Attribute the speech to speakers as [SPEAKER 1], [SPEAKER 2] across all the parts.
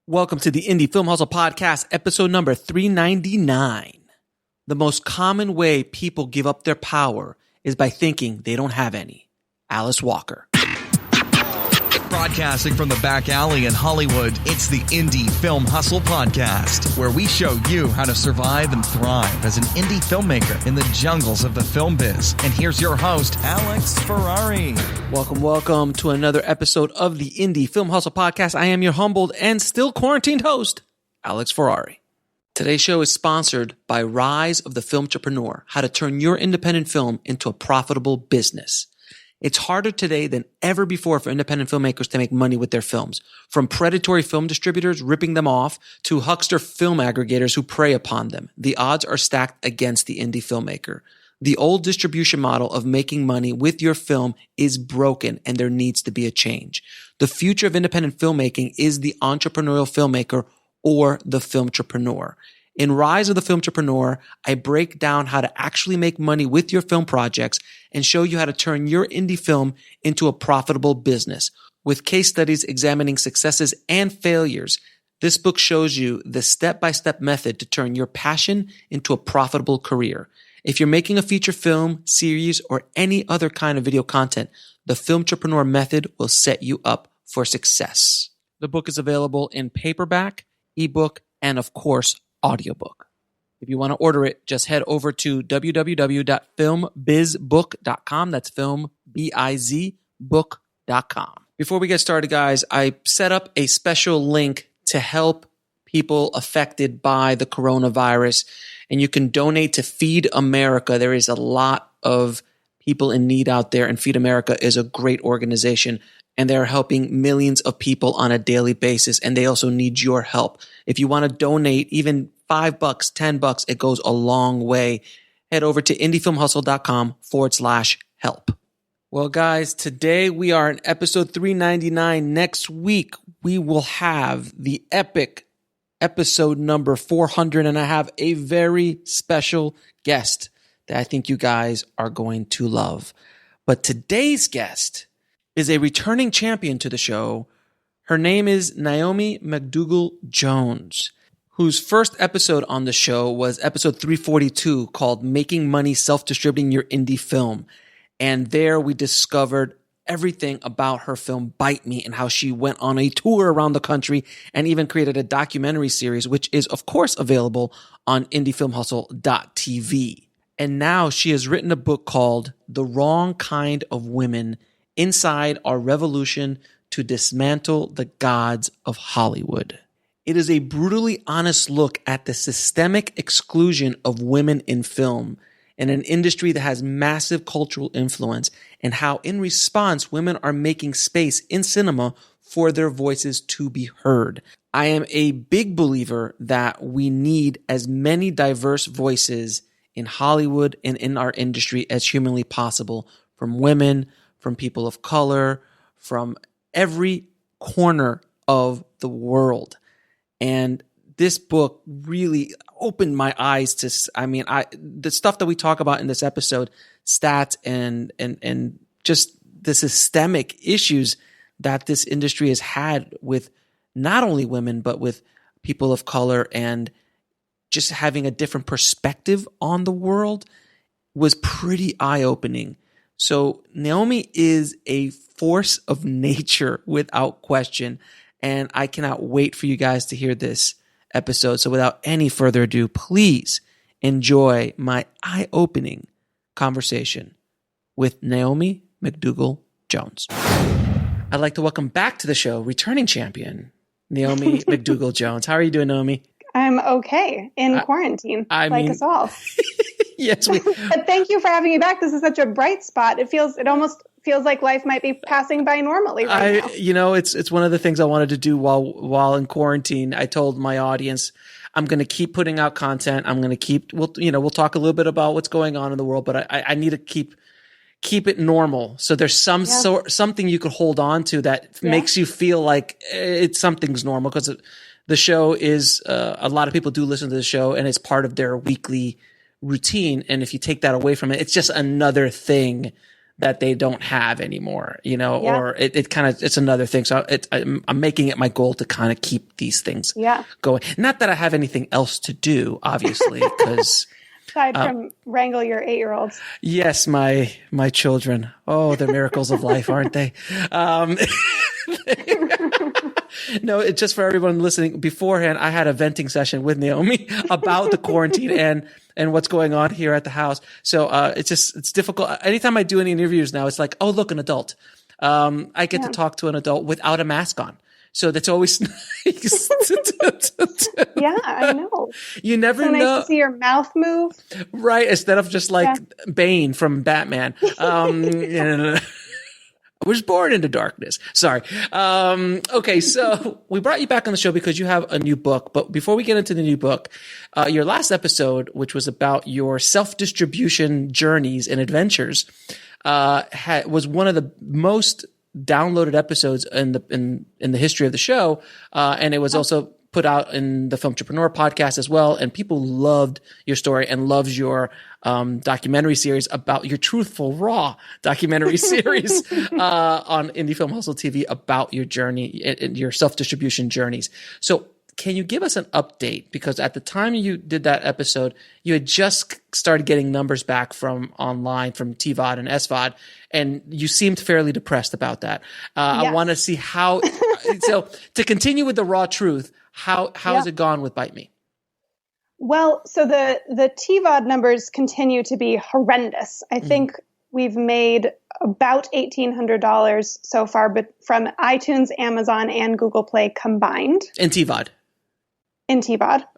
[SPEAKER 1] Welcome to the Indie Film Hustle Podcast, episode number 399. The most common way people give up their power is by thinking they don't have any. Alice Walker.
[SPEAKER 2] Broadcasting from the back alley in Hollywood, it's the Indie Film Hustle Podcast, where we show you how to survive and thrive as an indie filmmaker in the jungles of the film biz. And here's your host, Alex Ferrari.
[SPEAKER 1] Welcome to another episode of the Indie Film Hustle Podcast. I am your humbled and still quarantined host, Alex Ferrari. Today's show is sponsored by Rise of the Filmtrepreneur, how to turn your independent film into a profitable business. It's harder today than ever before for independent filmmakers to make money with their films. From predatory film distributors ripping them off to huckster film aggregators who prey upon them, the odds are stacked against the indie filmmaker. The old distribution model of making money with your film is broken and there needs to be a change. The future of independent filmmaking is the entrepreneurial filmmaker or the filmtrepreneur. In Rise of the Filmtrepreneur, I break down how to actually make money with your film projects and show you how to turn your indie film into a profitable business. With case studies examining successes and failures, this book shows you the step-by-step method to turn your passion into a profitable career. If you're making a feature film, series, or any other kind of video content, the Filmtrepreneur method will set you up for success. The book is available in paperback, ebook, and of course, audiobook. If you want to order it, just head over to www.filmbizbook.com. That's filmbizbook.com. Before we get started, guys, I set up a special link to help people affected by the coronavirus, and you can donate to Feed America. There is a lot of people in need out there, and Feed America is a great organization, and they're helping millions of people on a daily basis, and they also need your help. If you want to donate even $5, $10, it goes a long way. Head over to indiefilmhustle.com/help. Well, guys, today we are in episode 399. Next week, we will have the epic episode number 400, and I have a very special guest that I think you guys are going to love. But today's guest is a returning champion to the show. Her name is Naomi McDougall Jones, whose first episode on the show was episode 342 called Making Money Self-Distributing Your Indie Film. And there we discovered everything about her film Bite Me and how she went on a tour around the country and even created a documentary series, which is of course available on indiefilmhustle.tv. And now she has written a book called The Wrong Kind of Women: Inside Our Revolution to Dismantle the Gods of Hollywood. It is a brutally honest look at the systemic exclusion of women in film in an industry that has massive cultural influence, and how in response women are making space in cinema for their voices to be heard. I am a big believer that we need as many diverse voices in Hollywood and in our industry as humanly possible, from women, from people of color, from every corner of the world. And this book really opened my eyes to, the stuff that we talk about in this episode, stats and just the systemic issues that this industry has had with not only women, but with people of color, and just having a different perspective on the world was pretty eye-opening. So Naomi is a force of nature without question, and I cannot wait for you guys to hear this episode. So without any further ado, please enjoy my eye-opening conversation with Naomi McDougall Jones. I'd like to welcome back to the show returning champion, Naomi McDougall Jones. How are you doing, Naomi?
[SPEAKER 3] I'm okay in quarantine, like us all.
[SPEAKER 1] Yes,
[SPEAKER 3] But thank you for having me back. This is such a bright spot. It almost feels like life might be passing by normally right now.
[SPEAKER 1] You know, it's one of the things I wanted to do while in quarantine. I told my audience, I'm going to keep putting out content. I'm going to keep, we'll talk a little bit about what's going on in the world, but I need to keep it normal. So there's something you could hold on to that makes you feel like something's normal, because the show is, a lot of people do listen to the show and it's part of their weekly routine. And if you take that away from it, it's just another thing that they don't have anymore,
[SPEAKER 3] Yeah.
[SPEAKER 1] or it kind of, it's another thing. So I'm making it my goal to kind of keep these things going. Not that I have anything else to do, obviously, because
[SPEAKER 3] aside from wrangle your 8-year-olds.
[SPEAKER 1] Yes, my children. Oh, they're miracles of life, aren't they? No, it's just for everyone listening. Beforehand, I had a venting session with Naomi about the quarantine and what's going on here at the house. So it's difficult. Anytime I do any interviews now, it's like, oh, look, an adult. I get to talk to an adult without a mask on. So that's always nice.
[SPEAKER 3] Yeah, I know.
[SPEAKER 1] You never
[SPEAKER 3] so
[SPEAKER 1] know.
[SPEAKER 3] Nice to see your mouth move.
[SPEAKER 1] Right. Instead of just like Bane from Batman. I was born into darkness. Sorry. Okay. So we brought you back on the show because you have a new book. But before we get into the new book, your last episode, which was about your self-distribution journeys and adventures, was one of the most downloaded episodes in the history of the show. And it was also put out in the Filmtrepreneur podcast as well. And people loved your story and loves your documentary series about your truthful, raw documentary series on Indie Film Hustle TV about your journey and your self-distribution journeys. So can you give us an update? Because at the time you did that episode, you had just started getting numbers back from online, from TVOD and SVOD, and you seemed fairly depressed about that. I want to see how, so to continue with the raw truth, how has it gone with Bite Me?
[SPEAKER 3] Well, so the TVOD numbers continue to be horrendous. I think we've made about $1,800 so far, but from iTunes, Amazon, and Google Play combined.
[SPEAKER 1] In TVOD.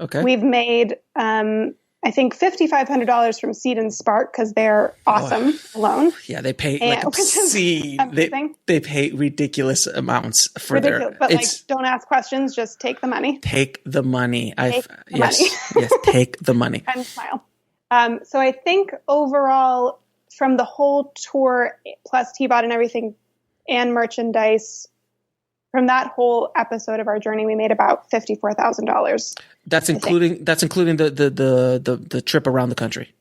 [SPEAKER 3] Okay. We've made, I think, $5,500 from Seed and Spark because they're awesome alone.
[SPEAKER 1] Yeah, they pay like obscene. They pay ridiculous amounts for
[SPEAKER 3] but like, don't ask questions. Just take the money.
[SPEAKER 1] Take the money.
[SPEAKER 3] Yes,
[SPEAKER 1] take the money.
[SPEAKER 3] And smile. So I think overall, from the whole tour plus TVOD and everything, and merchandise. From that whole episode of our journey, we made about $54,000.
[SPEAKER 1] That's including the trip around the country.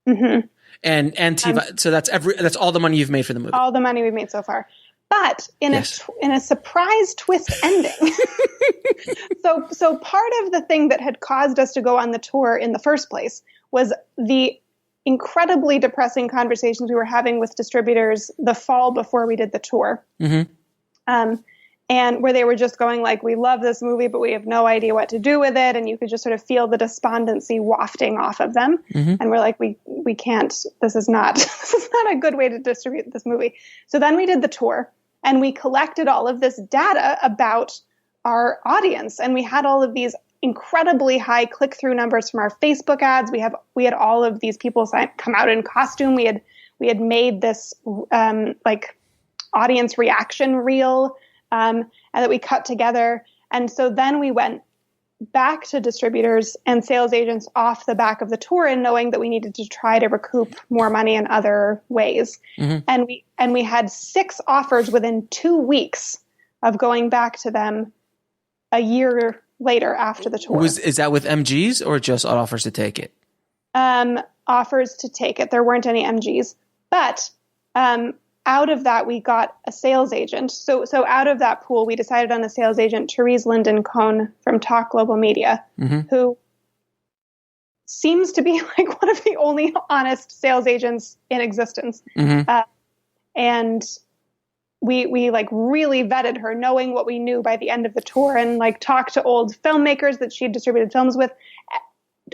[SPEAKER 3] Mm-hmm.
[SPEAKER 1] And TVOD. So that's all the money you've made for the movie.
[SPEAKER 3] All the money we've made so far. But in a surprise twist ending. So part of the thing that had caused us to go on the tour in the first place was the incredibly depressing conversations we were having with distributors the fall before we did the tour. Mm-hmm. And where they were just going like, we love this movie, but we have no idea what to do with it. And you could just sort of feel the despondency wafting off of them. Mm-hmm. And we're like, we can't, this is not a good way to distribute this movie. So then we did the tour and we collected all of this data about our audience. And we had all of these incredibly high click-through numbers from our Facebook ads. We had all of these people come out in costume. We had made this like audience reaction reel and that we cut together. And so then we went back to distributors and sales agents off the back of the tour and knowing that we needed to try to recoup more money in other ways. Mm-hmm. And we had 6 offers within 2 weeks of going back to them a year later after the tour.
[SPEAKER 1] Is that with MGs or just offers to take it?
[SPEAKER 3] Offers to take it. There weren't any MGs, but out of that, we got a sales agent. So out of that pool, we decided on a sales agent, Therese Linden-Cohn from Talk Global Media, mm-hmm. who seems to be like one of the only honest sales agents in existence. Mm-hmm. And we like really vetted her, knowing what we knew by the end of the tour, and like talked to old filmmakers that she had distributed films with.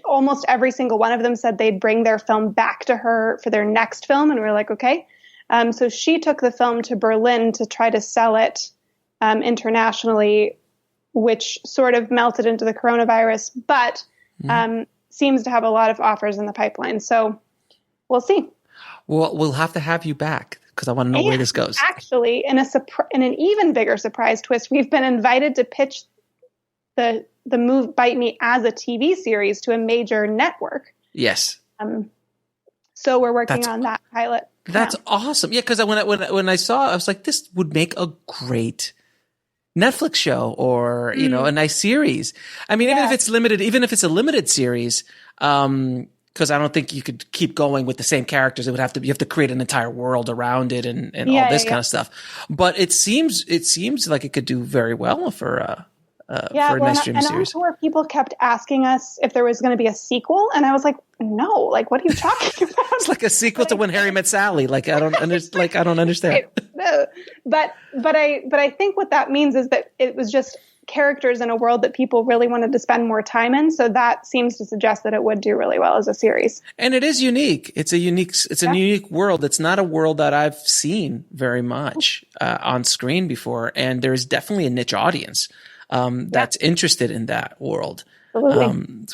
[SPEAKER 3] Almost every single one of them said they'd bring their film back to her for their next film. And we were like, okay. So she took the film to Berlin to try to sell it internationally, which sort of melted into the coronavirus, but seems to have a lot of offers in the pipeline. So we'll see.
[SPEAKER 1] Well, we'll have to have you back because I want to know where this goes.
[SPEAKER 3] Actually, in an even bigger surprise twist, we've been invited to pitch the move Bite Me as a TV series to a major network.
[SPEAKER 1] Yes.
[SPEAKER 3] So we're working on that pilot.
[SPEAKER 1] That's awesome. Yeah, because when I saw it, I was like, this would make a great Netflix show or, a nice series. I mean, even if it's a limited series, Because I don't think you could keep going with the same characters. You have to create an entire world around it and all this kind of stuff. But it seems like it could do very well for a next streaming series.
[SPEAKER 3] And on tour, people kept asking us if there was going to be a sequel, and I was like, no. Like, what are you talking about?
[SPEAKER 1] It's like a sequel to When Harry Met Sally. Like, I don't understand.
[SPEAKER 3] No. But I think what that means is that it was just characters in a world that people really wanted to spend more time in. So that seems to suggest that it would do really well as a series.
[SPEAKER 1] And it is unique. It's a unique world. It's not a world that I've seen very much on screen before. And there's definitely a niche audience that's interested in that world.
[SPEAKER 3] Absolutely.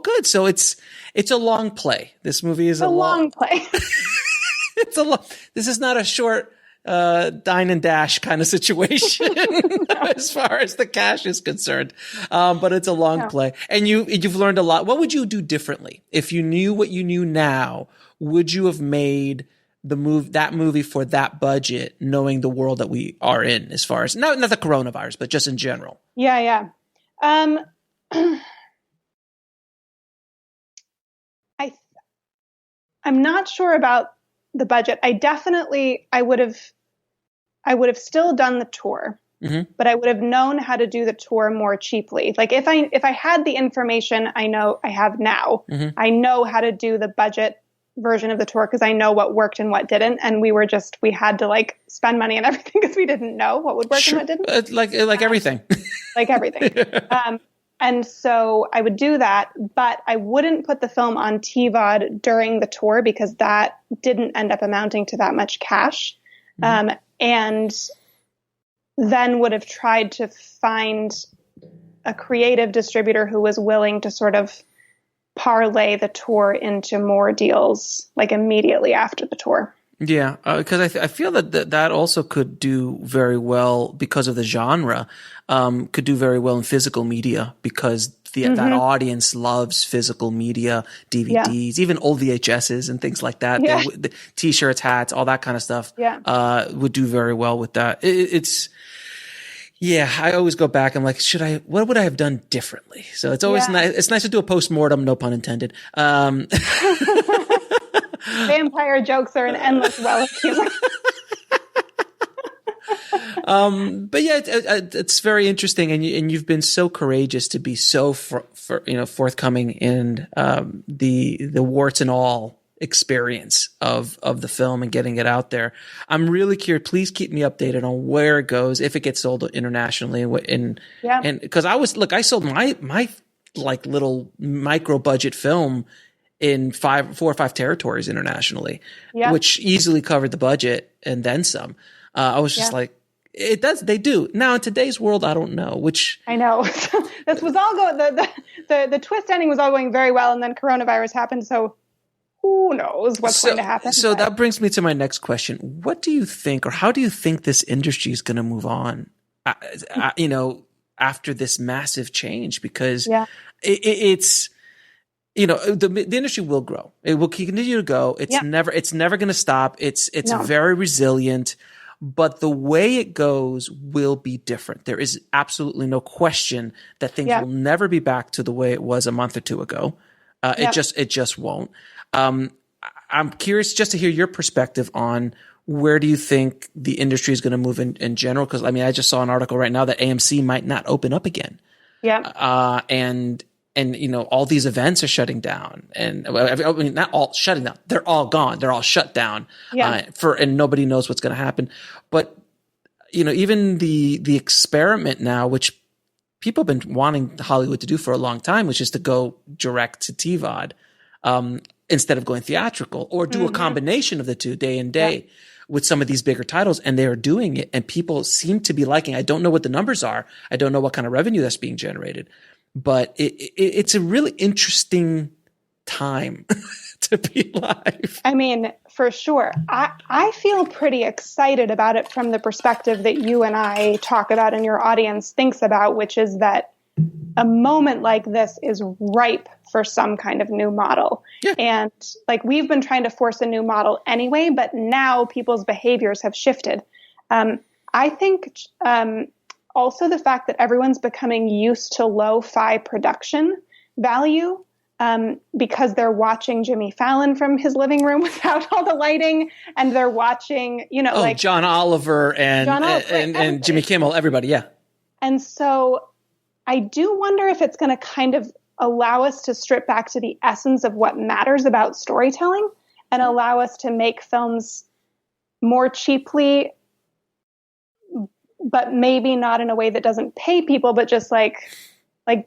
[SPEAKER 1] Good. So it's a long play. This movie is a long play. This is not a short dine and dash kind of situation as far as the cash is concerned. But it's a long play, and you've learned a lot. What would you do differently if you knew what you knew now? Would you have made that movie for that budget, knowing the world that we are in, as far as not the coronavirus, but just in general?
[SPEAKER 3] Yeah. I'm not sure about the budget. I would have still done the tour, but I would have known how to do the tour more cheaply. Like if I had the information I have now, I know how to do the budget version of the tour because I know what worked and what didn't. And we had to like spend money and everything because we didn't know what would work and what didn't.
[SPEAKER 1] Like everything.
[SPEAKER 3] Like everything. And so I would do that, but I wouldn't put the film on TVOD during the tour because that didn't end up amounting to that much cash. And then would have tried to find a creative distributor who was willing to sort of parlay the tour into more deals like immediately after the tour.
[SPEAKER 1] Yeah, because I feel that also could do very well because of the genre, could do very well in physical media because that audience loves physical media, DVDs, even old VHSs and things like that.
[SPEAKER 3] Yeah.
[SPEAKER 1] The T-shirts, hats, all that kind of stuff would do very well with that. I always go back. I'm like, what would I have done differently? So it's always nice. It's nice to do a post-mortem, no pun intended.
[SPEAKER 3] Vampire jokes are an endless well of humor.
[SPEAKER 1] But yeah, it's very interesting, and you've been so courageous to be so forthcoming in the warts and all experience of the film and getting it out there. I'm really curious. Please keep me updated on where it goes, if it gets sold internationally, and because I sold my like little micro budget film in 4 or 5 territories internationally, which easily covered the budget and then some. I was just like, they do. Now in today's world, I don't know, which
[SPEAKER 3] I know. This was all going, the twist ending was all going very well. And then coronavirus happened. So who knows what's going to happen.
[SPEAKER 1] So that brings me to my next question. What do you think, or how do you think this industry is going to move on, after this massive change? Because it's, the industry will grow. It will continue to go. It's never going to stop. It's very resilient, but the way it goes will be different. There is absolutely no question that things will never be back to the way it was a month or two ago. It just won't. I'm curious just to hear your perspective on where do you think the industry is going to move in general? Because I just saw an article right now that AMC might not open up again. Yeah. And all these events are shutting down, and not all shutting down. They're all gone. They're all shut down. And nobody knows what's going to happen. But even the experiment now, which people have been wanting Hollywood to do for a long time, which is to go direct to TVOD instead of going theatrical, or do a combination of the two, day and day, with some of these bigger titles, and they are doing it, and people seem to be liking. I don't know what the numbers are. I don't know what kind of revenue that's being generated. But it's a really interesting time to be live.
[SPEAKER 3] For sure. I feel pretty excited about it from the perspective that you and I talk about and your audience thinks about, which is that a moment like this is ripe for some kind of new model. Yeah. And we've been trying to force a new model anyway, but now people's behaviors have shifted. I think also the fact that everyone's becoming used to lo-fi production value because they're watching Jimmy Fallon from his living room without all the lighting, and they're watching, like
[SPEAKER 1] John Oliver and Jimmy Kimmel, everybody. Yeah.
[SPEAKER 3] And so I do wonder if it's going to kind of allow us to strip back to the essence of what matters about storytelling and allow us to make films more cheaply, but maybe not in a way that doesn't pay people, but just like,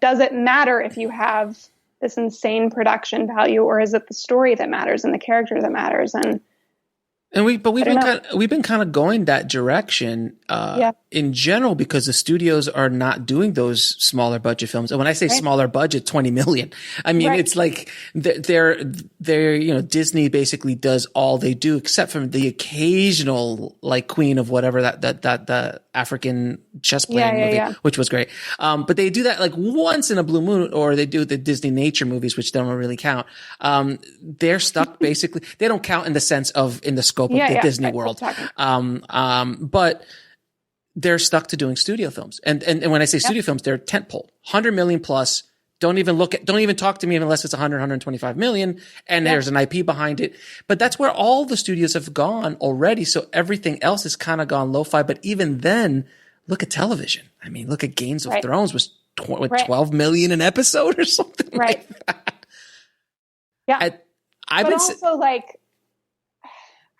[SPEAKER 3] does it matter if you have this insane production value, or is it the story that matters and the character that matters? We've
[SPEAKER 1] been kind of going that direction in general, because the studios are not doing those smaller budget films. And when I say smaller budget, 20 million, I mean, it's like they're Disney basically does all they do, except for the occasional like Queen of whatever that African chess playing movie, which was great. But they do that like once in a blue moon, or they do the Disney nature movies, which don't really count. They're stuck basically. They don't count in the sense of in the scope of the Disney World. But they're stuck to doing studio films. And when I say studio films, they're tentpole, 100 million plus. Don't even talk to me unless it's 100, 125 million. And there's an IP behind it. But that's where all the studios have gone already. So everything else has kind of gone lo-fi. But even then, look at television. I mean, look at Games of Thrones was 12 million an episode or something like that.
[SPEAKER 3] Yeah. I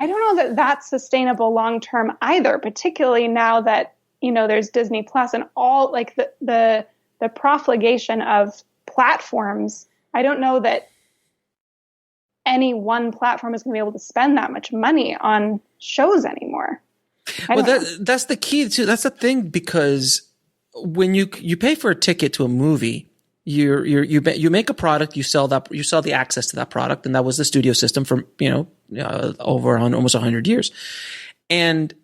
[SPEAKER 3] don't know that that's sustainable long-term either, particularly now that, there's Disney Plus and all like the profligation of platforms. I don't know that any one platform is going to be able to spend that much money on shows anymore.
[SPEAKER 1] That's the key too. That's the thing, because when you pay for a ticket to a movie, you make a product, you sell the access to that product. And that was the studio system for, over almost 100 years. And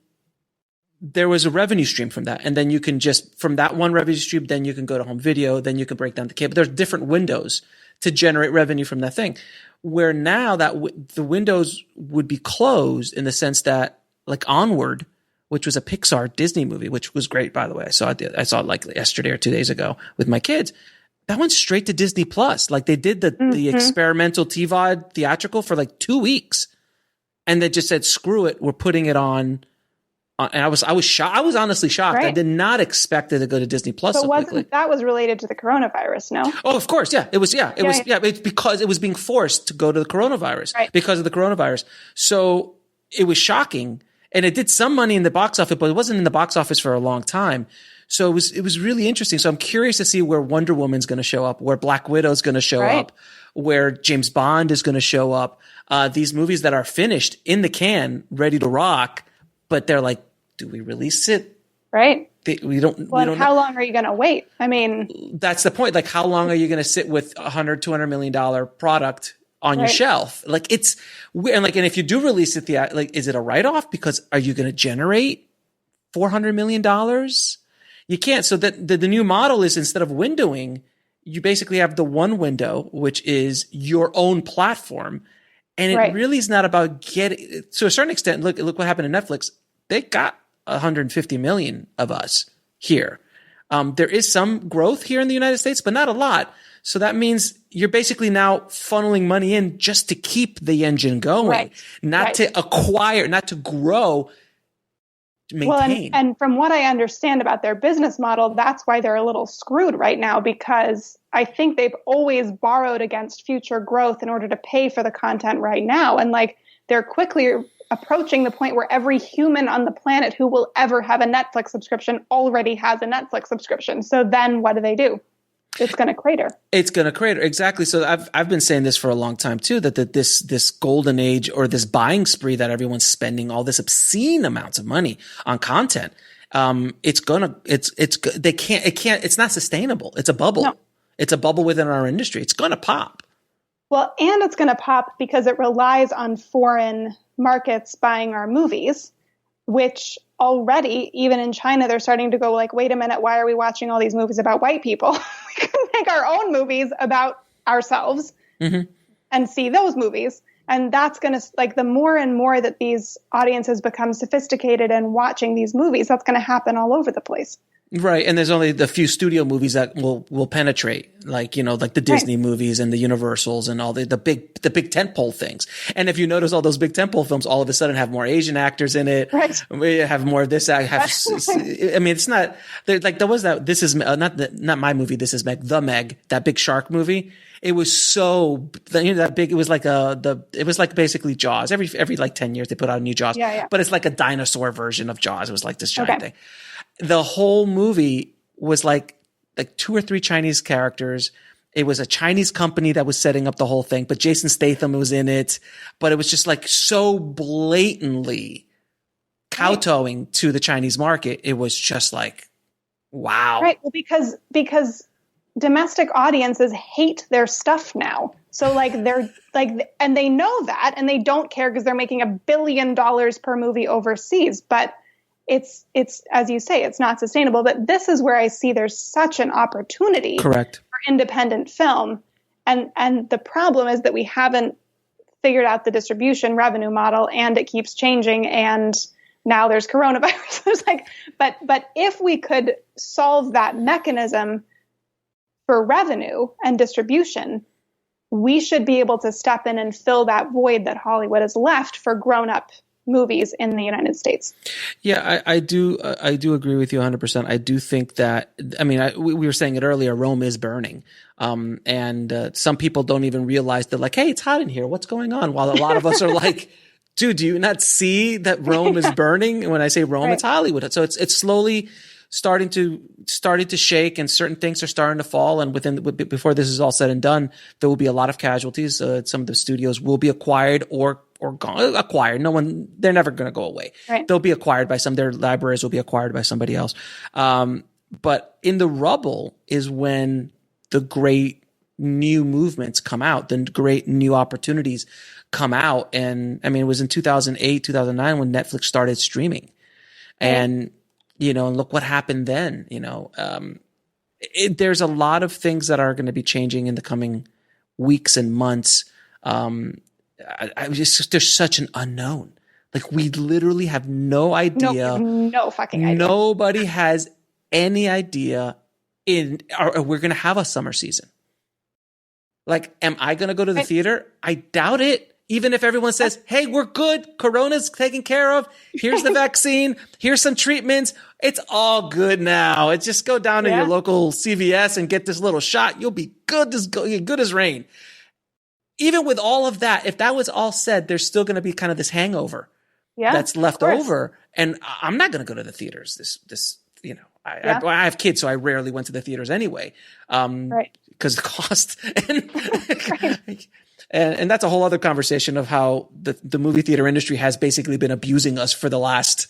[SPEAKER 1] there was a revenue stream from that. And then you can from that one revenue stream, then you can go to home video, then you can break down the cable. There's different windows to generate revenue from that thing, where now that the windows would be closed in the sense that like Onward, which was a Pixar Disney movie, which was great, by the way. I saw it like yesterday or 2 days ago with my kids. That went straight to Disney Plus. Like they did the experimental TVOD theatrical for like 2 weeks. And they just said, screw it. We're putting it on. And I was shocked. I was honestly shocked. Right. I did not expect it to go to Disney Plus so quickly.
[SPEAKER 3] That was related to the coronavirus, no?
[SPEAKER 1] Oh, of course. Yeah. It was. Yeah. It was. Yeah. It's because it was being forced to go to the coronavirus because of the coronavirus. So it was shocking. And it did some money in the box office, but it wasn't in the box office for a long time. So it was really interesting. So I'm curious to see where Wonder Woman's going to show up, where Black Widow's going to show up, where James Bond is going to show up. These movies that are finished in the can, ready to rock, but they're like, do we release it?
[SPEAKER 3] Right.
[SPEAKER 1] We don't.
[SPEAKER 3] How long are you going to wait? I mean,
[SPEAKER 1] that's the point. Like, how long are you going to sit with $100-200 million product on your shelf? Like, it's weird. And if you do release it, is it a write-off? Because are you going to generate $400 million? You can't. So that the new model is, instead of windowing, you basically have the one window, which is your own platform. And it really is not about getting, to a certain extent, look what happened to Netflix. They got 150 million of us here. There is some growth here in the United States, but not a lot. So that means you're basically now funneling money in just to keep the engine going, not to acquire, not to grow, to maintain.
[SPEAKER 3] Well, and from what I understand about their business model, that's why they're a little screwed right now, because I think they've always borrowed against future growth in order to pay for the content right now. And they're quickly approaching the point where every human on the planet who will ever have a Netflix subscription already has a Netflix subscription. So then what do? It's going to crater. It's
[SPEAKER 1] going to crater. Exactly. So I've been saying this for a long time too, that this golden age, or this buying spree that everyone's spending all this obscene amounts of money on content. It's not sustainable. It's a bubble. No. It's a bubble within our industry. It's going to pop.
[SPEAKER 3] Well, and it's going to pop because it relies on foreign markets buying our movies, which already, even in China, they're starting to go like, wait a minute, why are we watching all these movies about white people? We can make our own movies about ourselves and see those movies. And that's going to, the more and more that these audiences become sophisticated and watching these movies, that's going to happen all over the place.
[SPEAKER 1] Right. And there's only the few studio movies that will penetrate, like the Disney movies and the Universals and all the big tentpole things. And if you notice, all those big tentpole films all of a sudden have more Asian actors in it.
[SPEAKER 3] Right.
[SPEAKER 1] We have more of this. I mean, it's not like there was that. This is not my movie. This is Meg, that big shark movie. It was so, that big. It was like it was like basically Jaws. Every like 10 years they put out a new Jaws.
[SPEAKER 3] Yeah.
[SPEAKER 1] But it's like a dinosaur version of Jaws. It was like this giant thing. The whole movie was like 2 or 3 Chinese characters. It was a Chinese company that was setting up the whole thing, but Jason Statham was in it. But it was just like so blatantly kowtowing to the Chinese market. It was just like, wow.
[SPEAKER 3] Right. Well, because domestic audiences hate their stuff now. So they're like, and they know that, and they don't care because they're making $1 billion per movie overseas. But it's as you say, it's not sustainable. But this is where I see there's such an opportunity.
[SPEAKER 1] Correct.
[SPEAKER 3] For independent film. And the problem is that we haven't figured out the distribution revenue model, and it keeps changing. And now there's coronavirus. It's like, but if we could solve that mechanism for revenue and distribution, we should be able to step in and fill that void that Hollywood has left for grown-up movies in the United States.
[SPEAKER 1] Yeah, I do agree with you 100%. I do think that, I mean, we were saying it earlier, Rome is burning. And some people don't even realize, they're like, hey, it's hot in here. What's going on? While a lot of us are like, dude, do you not see that Rome is burning? And when I say Rome, it's Hollywood. So it's slowly starting to shake, and certain things are starting to fall. And before this is all said and done, there will be a lot of casualties. Some of the studios will be acquired or acquired. They're never going to go away.
[SPEAKER 3] Right.
[SPEAKER 1] They'll be acquired by their libraries will be acquired by somebody else. But in the rubble is when the great new movements come out, the great new opportunities come out. And I mean, it was in 2008, 2009 when Netflix started streaming. Right. And, and look what happened then, there's a lot of things that are going to be changing in the coming weeks and months. There's such an unknown. Like, we literally have no idea.
[SPEAKER 3] No fucking idea.
[SPEAKER 1] Nobody has any idea we're going to have a summer season. Like, am I going to go to the theater? I doubt it. Even if everyone says, hey, we're good, Corona's taken care of, here's the vaccine, here's some treatments, it's all good now. It's just go down to your local CVS and get this little shot. You'll be good as rain. Even with all of that, if that was all said, there's still going to be kind of this hangover that's left over. And I'm not going to go to the theaters I have kids, so I rarely went to the theaters anyway. Because the cost. And that's a whole other conversation of how the movie theater industry has basically been abusing us for the last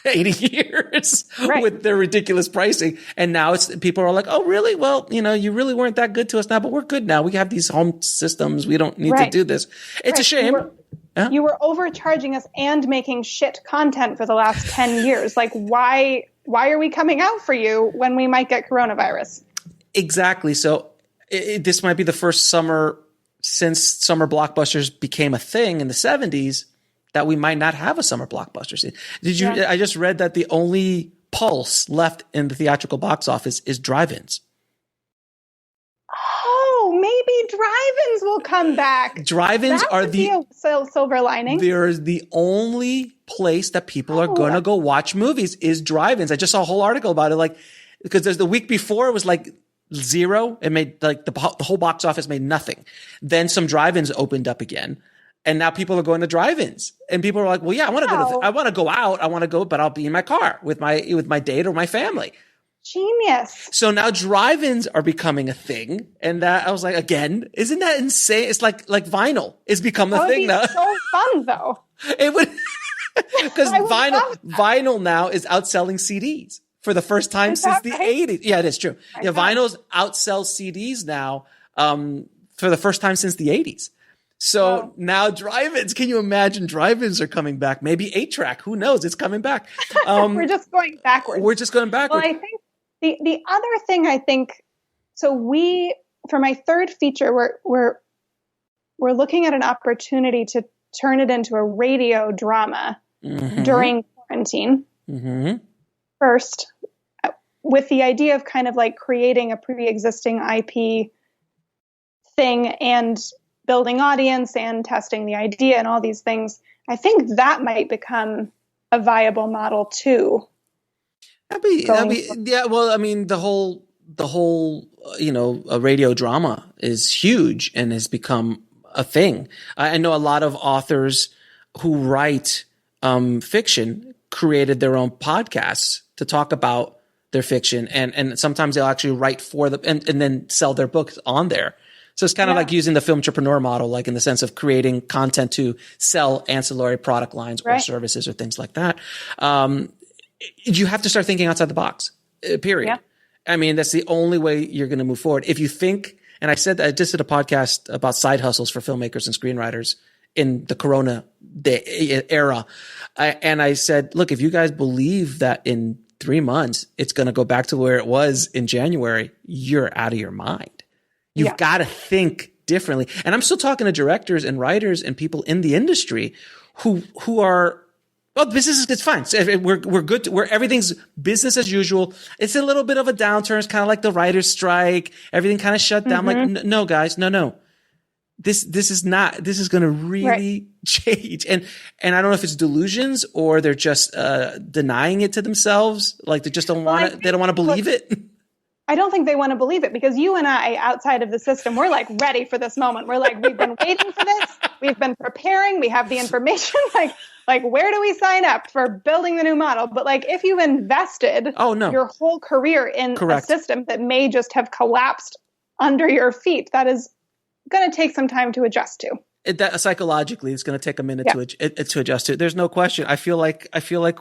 [SPEAKER 1] 80 years with their ridiculous pricing. And now people are like, oh, really? Well, you really weren't that good to us now, but we're good now. We have these home systems. We don't need to do this. It's a shame.
[SPEAKER 3] You were overcharging us and making shit content for the last 10 years. Like, why are we coming out for you when we might get coronavirus? Exactly.
[SPEAKER 1] So this might be the first summer since summer blockbusters became a thing in the 70s that we might not have a summer blockbuster scene. I just read that the only pulse left in the theatrical box office is drive-ins.
[SPEAKER 3] Oh, maybe drive-ins will come back.
[SPEAKER 1] Drive-ins are the
[SPEAKER 3] silver lining.
[SPEAKER 1] They're the only place that people are going to go watch movies is drive-ins. I just saw a whole article about it, like, because there's the week before it was like zero. It made like the whole box office made nothing. Then some drive-ins opened up again. And now people are going to drive-ins, and people are like, "Well, yeah, I want to go. I want to go out. I want to go, but I'll be in my car with my date or my family."
[SPEAKER 3] Genius.
[SPEAKER 1] So now drive-ins are becoming a thing, and I was like, again, isn't that insane? It's like vinyl is become a thing now.
[SPEAKER 3] So fun though.
[SPEAKER 1] It would, because vinyl now is outselling CDs for the first time since the 80s. Yeah, it is true. Vinyls outsell CDs now for the first time since the 80s. So now drive-ins, can you imagine drive-ins are coming back? Maybe 8-track, who knows? It's coming back.
[SPEAKER 3] We're just going backwards. Well, I think the other thing so for my third feature, we're looking at an opportunity to turn it into a radio drama during quarantine. Mm-hmm. First, with the idea of kind of like creating a pre-existing IP thing and building audience and testing the idea and all these things, I think that might become a viable model too.
[SPEAKER 1] That'd be yeah. Well, I mean, the whole radio drama is huge and has become a thing. I know a lot of authors who write fiction created their own podcasts to talk about their fiction, and sometimes they'll actually write for them and then sell their books on there. So it's kind of like using the Filmtrepreneur model, like in the sense of creating content to sell ancillary product lines or services or things like that. You have to start thinking outside the box, period. Yeah. I mean, that's the only way you're going to move forward. If you think, and I said that I just did a podcast about side hustles for filmmakers and screenwriters in the Corona era. And I said, look, if you guys believe that in 3 months, it's going to go back to where it was in January, you're out of your mind. You've got to think differently. And I'm still talking to directors and writers and people in the industry who are, it's fine. We're good. Everything's business as usual. It's a little bit of a downturn. It's kind of like the writer's strike. Everything kind of shut down. I'm like, no, guys, no. This is going to really change. And I don't know if it's delusions or they're just denying it to themselves. Like they just don't want it. They don't want to believe it.
[SPEAKER 3] I don't think they want to believe it because you and I, outside of the system, we're like ready for this moment. We're like, we've been waiting for this. We've been preparing. We have the information. Like, where do we sign up for building the new model? But like, if you've invested your whole career in a system that may just have collapsed under your feet, that is going to take some time to adjust to.
[SPEAKER 1] Psychologically, it's going to take a minute to adjust to. There's no question. I feel like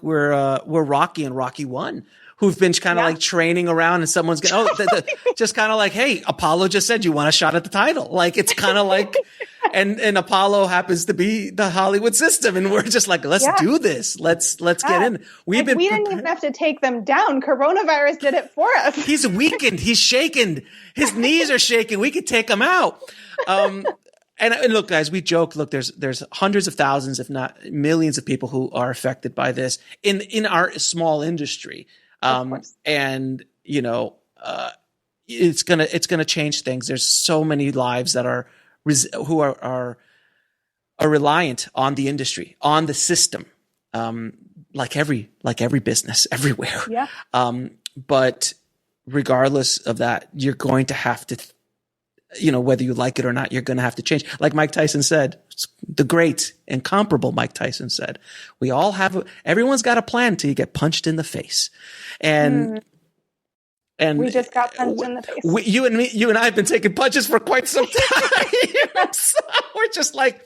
[SPEAKER 1] we're Rocky and Rocky 1. Who've been kind of like training around and someone's going, just kind of like, hey, Apollo just said you want a shot at the title. Like, it's kind of like, and Apollo happens to be the Hollywood system. And we're just like, let's do this. Let's get in. We didn't
[SPEAKER 3] even have to take them down. Coronavirus did it for us.
[SPEAKER 1] He's weakened. He's shaken. His knees are shaking. We could take him out. And look, guys, we joke, look, there's hundreds of thousands, if not millions of people who are affected by this in our small industry. And it's gonna change things. There's so many lives that are reliant on the industry, on the system, like every business everywhere.
[SPEAKER 3] Yeah.
[SPEAKER 1] But regardless of that, you're going to have to, whether you like it or not, you're going to have to change. Like Mike Tyson said, the great, incomparable Mike Tyson said, everyone's got a plan until you get punched in the face. And
[SPEAKER 3] we just got punched in the face.
[SPEAKER 1] You and I have been taking punches for quite some time. So we're just like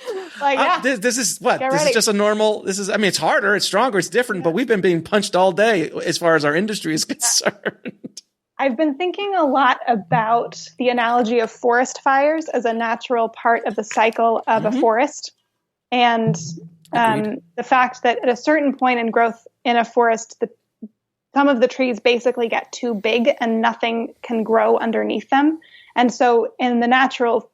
[SPEAKER 1] this is what? This is just a normal, it's harder, it's stronger, it's different, but we've been being punched all day as far as our industry is concerned.
[SPEAKER 3] I've been thinking a lot about the analogy of forest fires as a natural part of the cycle of a forest. And the fact that at a certain point in growth in a forest, some of the trees basically get too big and nothing can grow underneath them. And so in the natural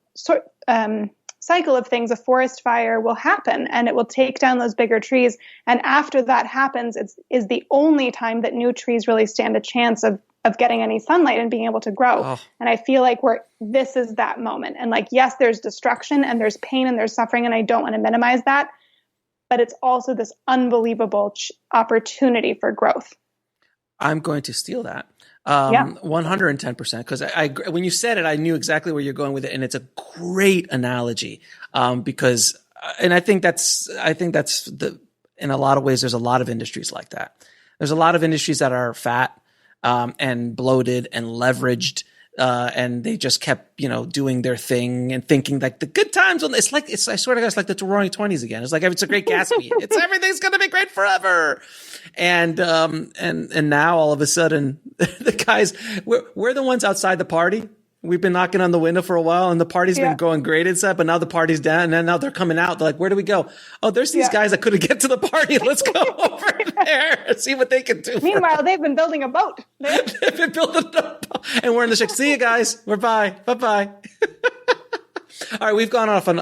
[SPEAKER 3] cycle of things, a forest fire will happen and it will take down those bigger trees. And after that happens, is the only time that new trees really stand a chance of getting any sunlight and being able to grow. Oh. And I feel like this is that moment. And like, yes, there's destruction and there's pain and there's suffering, and I don't want to minimize that, but it's also this unbelievable opportunity for growth.
[SPEAKER 1] I'm going to steal that. 110%. Because when you said it, I knew exactly where you're going with it. And it's a great analogy. Because, and I think that's in a lot of ways, there's a lot of industries like that. There's a lot of industries that are fat, and bloated and leveraged, and they just kept, doing their thing and thinking like the good times I swear to God, it's like the Roaring '20s again. It's like, it's a great Gatsby. Everything's going to be great forever. And now all of a sudden the guys, we're the ones outside the party. We've been knocking on the window for a while and the party's been going great inside, but now the party's down and then now they're coming out. They're like, where do we go? Oh, there's these guys that couldn't get to the party. Let's go over there and see what they can do.
[SPEAKER 3] Meanwhile, they've been building a boat.
[SPEAKER 1] They've been building a boat. And we're in the ship. See you guys. We're bye. Bye-bye. All right. We've gone off on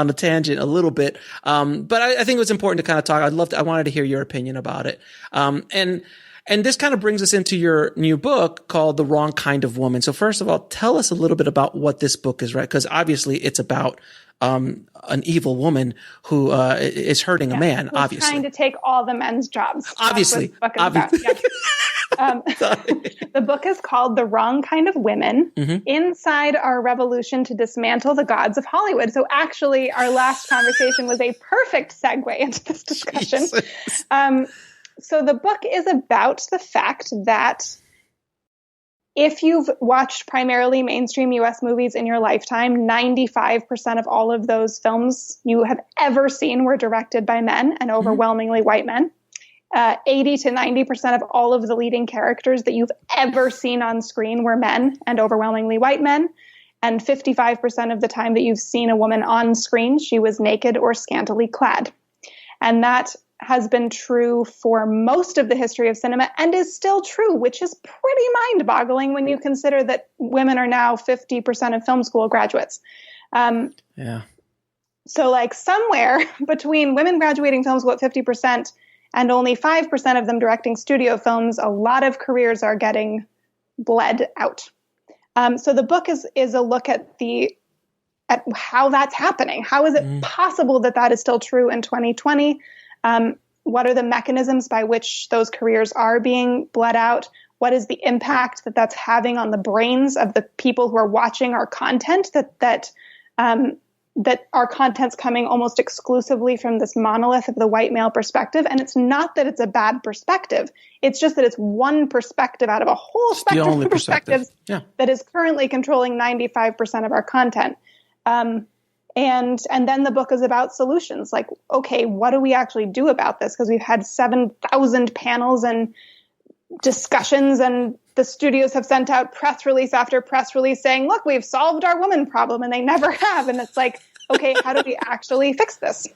[SPEAKER 1] a tangent a little bit. But I think it was important to kind of talk. I wanted to hear your opinion about it. And And this kind of brings us into your new book called The Wrong Kind of Woman. So first of all, tell us a little bit about what this book is, right? Because obviously it's about an evil woman who is hurting a man,
[SPEAKER 3] who's
[SPEAKER 1] obviously.
[SPEAKER 3] trying to take all the men's jobs.
[SPEAKER 1] Obviously.
[SPEAKER 3] The book is called The Wrong Kind of Women, Inside Our Revolution to Dismantle the Gods of Hollywood. So actually, our last conversation was a perfect segue into this discussion. So the book is about the fact that if you've watched primarily mainstream U.S. movies in your lifetime, 95% of all of those films you have ever seen were directed by men and overwhelmingly white men. 80 to 90% of all of the leading characters that you've ever seen on screen were men and overwhelmingly white men. And 55% of the time that you've seen a woman on screen, she was naked or scantily clad. And that has been true for most of the history of cinema and is still true, which is pretty mind-boggling when you consider that women are now 50% of film school graduates. So like somewhere between women graduating film school at 50% and only 5% of them directing studio films, a lot of careers are getting bled out. So the book is a look at how that's happening. How is it possible that that is still true in 2020? What are the mechanisms by which those careers are being bled out? What is the impact that that's having on the brains of the people who are watching our content? That our content's coming almost exclusively from this monolith of the white male perspective. And it's not that it's a bad perspective. It's just that it's one perspective out of a whole spectrum of perspectives that is currently controlling 95% of our content. And then the book is about solutions. Like, okay, what do we actually do about this? Because we've had 7,000 panels and discussions, and the studios have sent out press release after press release saying, look, we've solved our woman problem, and they never have. And it's like, okay, how do we actually fix this?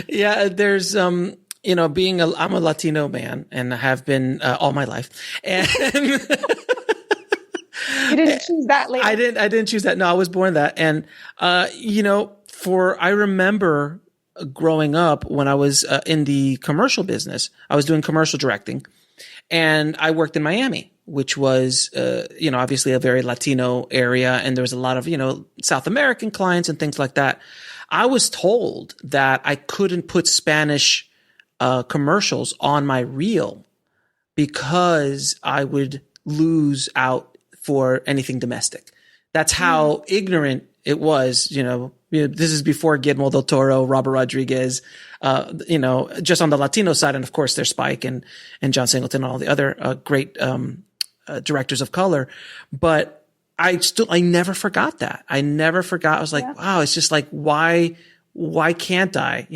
[SPEAKER 1] Yeah, there's, I'm a Latino man and I have been all my life. And
[SPEAKER 3] you didn't choose that later.
[SPEAKER 1] I didn't choose that. No, I was born that. And, I remember growing up when I was in the commercial business, I was doing commercial directing. And I worked in Miami, which was, obviously a very Latino area. And there was a lot of, South American clients and things like that. I was told that I couldn't put Spanish commercials on my reel because I would lose out for anything domestic. That's how ignorant it was, this is before Guillermo del Toro, Robert Rodriguez, just on the Latino side. And of course there's Spike and John Singleton and all the other great directors of color. But I never forgot that. I was like, wow, it's just like, why can't I?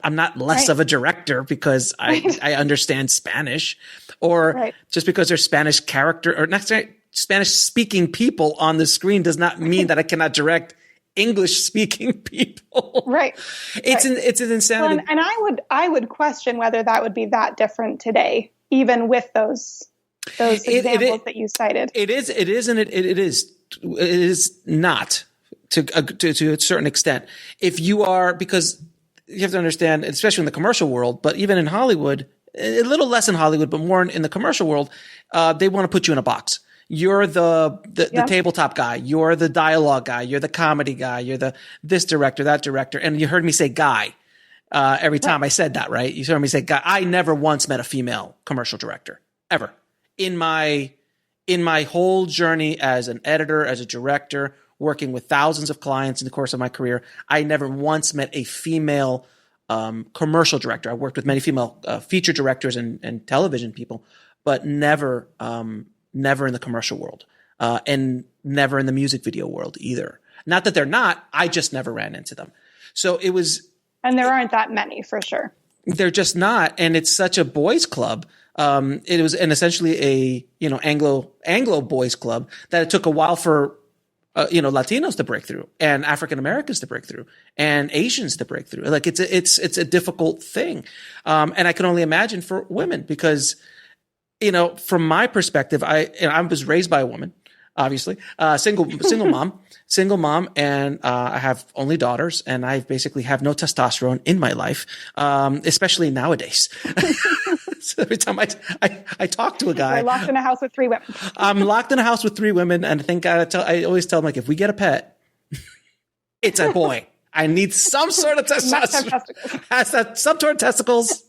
[SPEAKER 1] I'm not less of a director because I understand Spanish, or just because there's Spanish character or not Spanish speaking people on the screen does not mean that I cannot direct English speaking people. Right. It's an insanity.
[SPEAKER 3] Well, and I would question whether that would be that different today, even with those examples that you cited.
[SPEAKER 1] It is not to a certain extent. If you are, because you have to understand, especially in the commercial world, but even in Hollywood, a little less in Hollywood, but more in the commercial world, they want to put you in a box. You're the tabletop guy. You're the dialogue guy. You're the comedy guy. You're this director, that director. And you heard me say guy, every time I said that, right? You heard me say guy. I never once met a female commercial director ever in my whole journey as an editor, as a director, working with thousands of clients in the course of my career. I never once met a female, commercial director. I worked with many female, feature directors and television people, but never in the commercial world, and never in the music video world either. Not that they're not, I just never ran into them. So it was.
[SPEAKER 3] And there aren't that many for sure.
[SPEAKER 1] They're just not. And it's such a boys club. It was essentially a, Anglo boys club that it took a while for, Latinos to break through and African Americans to break through and Asians to break through. Like it's a difficult thing. And I can only imagine for women because, from my perspective, I was raised by a woman, obviously, single mom, and I have only daughters, and I basically have no testosterone in my life, especially nowadays. So every time I talk to a guy,
[SPEAKER 3] you're locked in a house with 3 women.
[SPEAKER 1] I'm locked in a house with 3 women. And I think I always tell them, like, if we get a pet, it's a boy. I need some sort of testosterone. Has that some sort of testicles.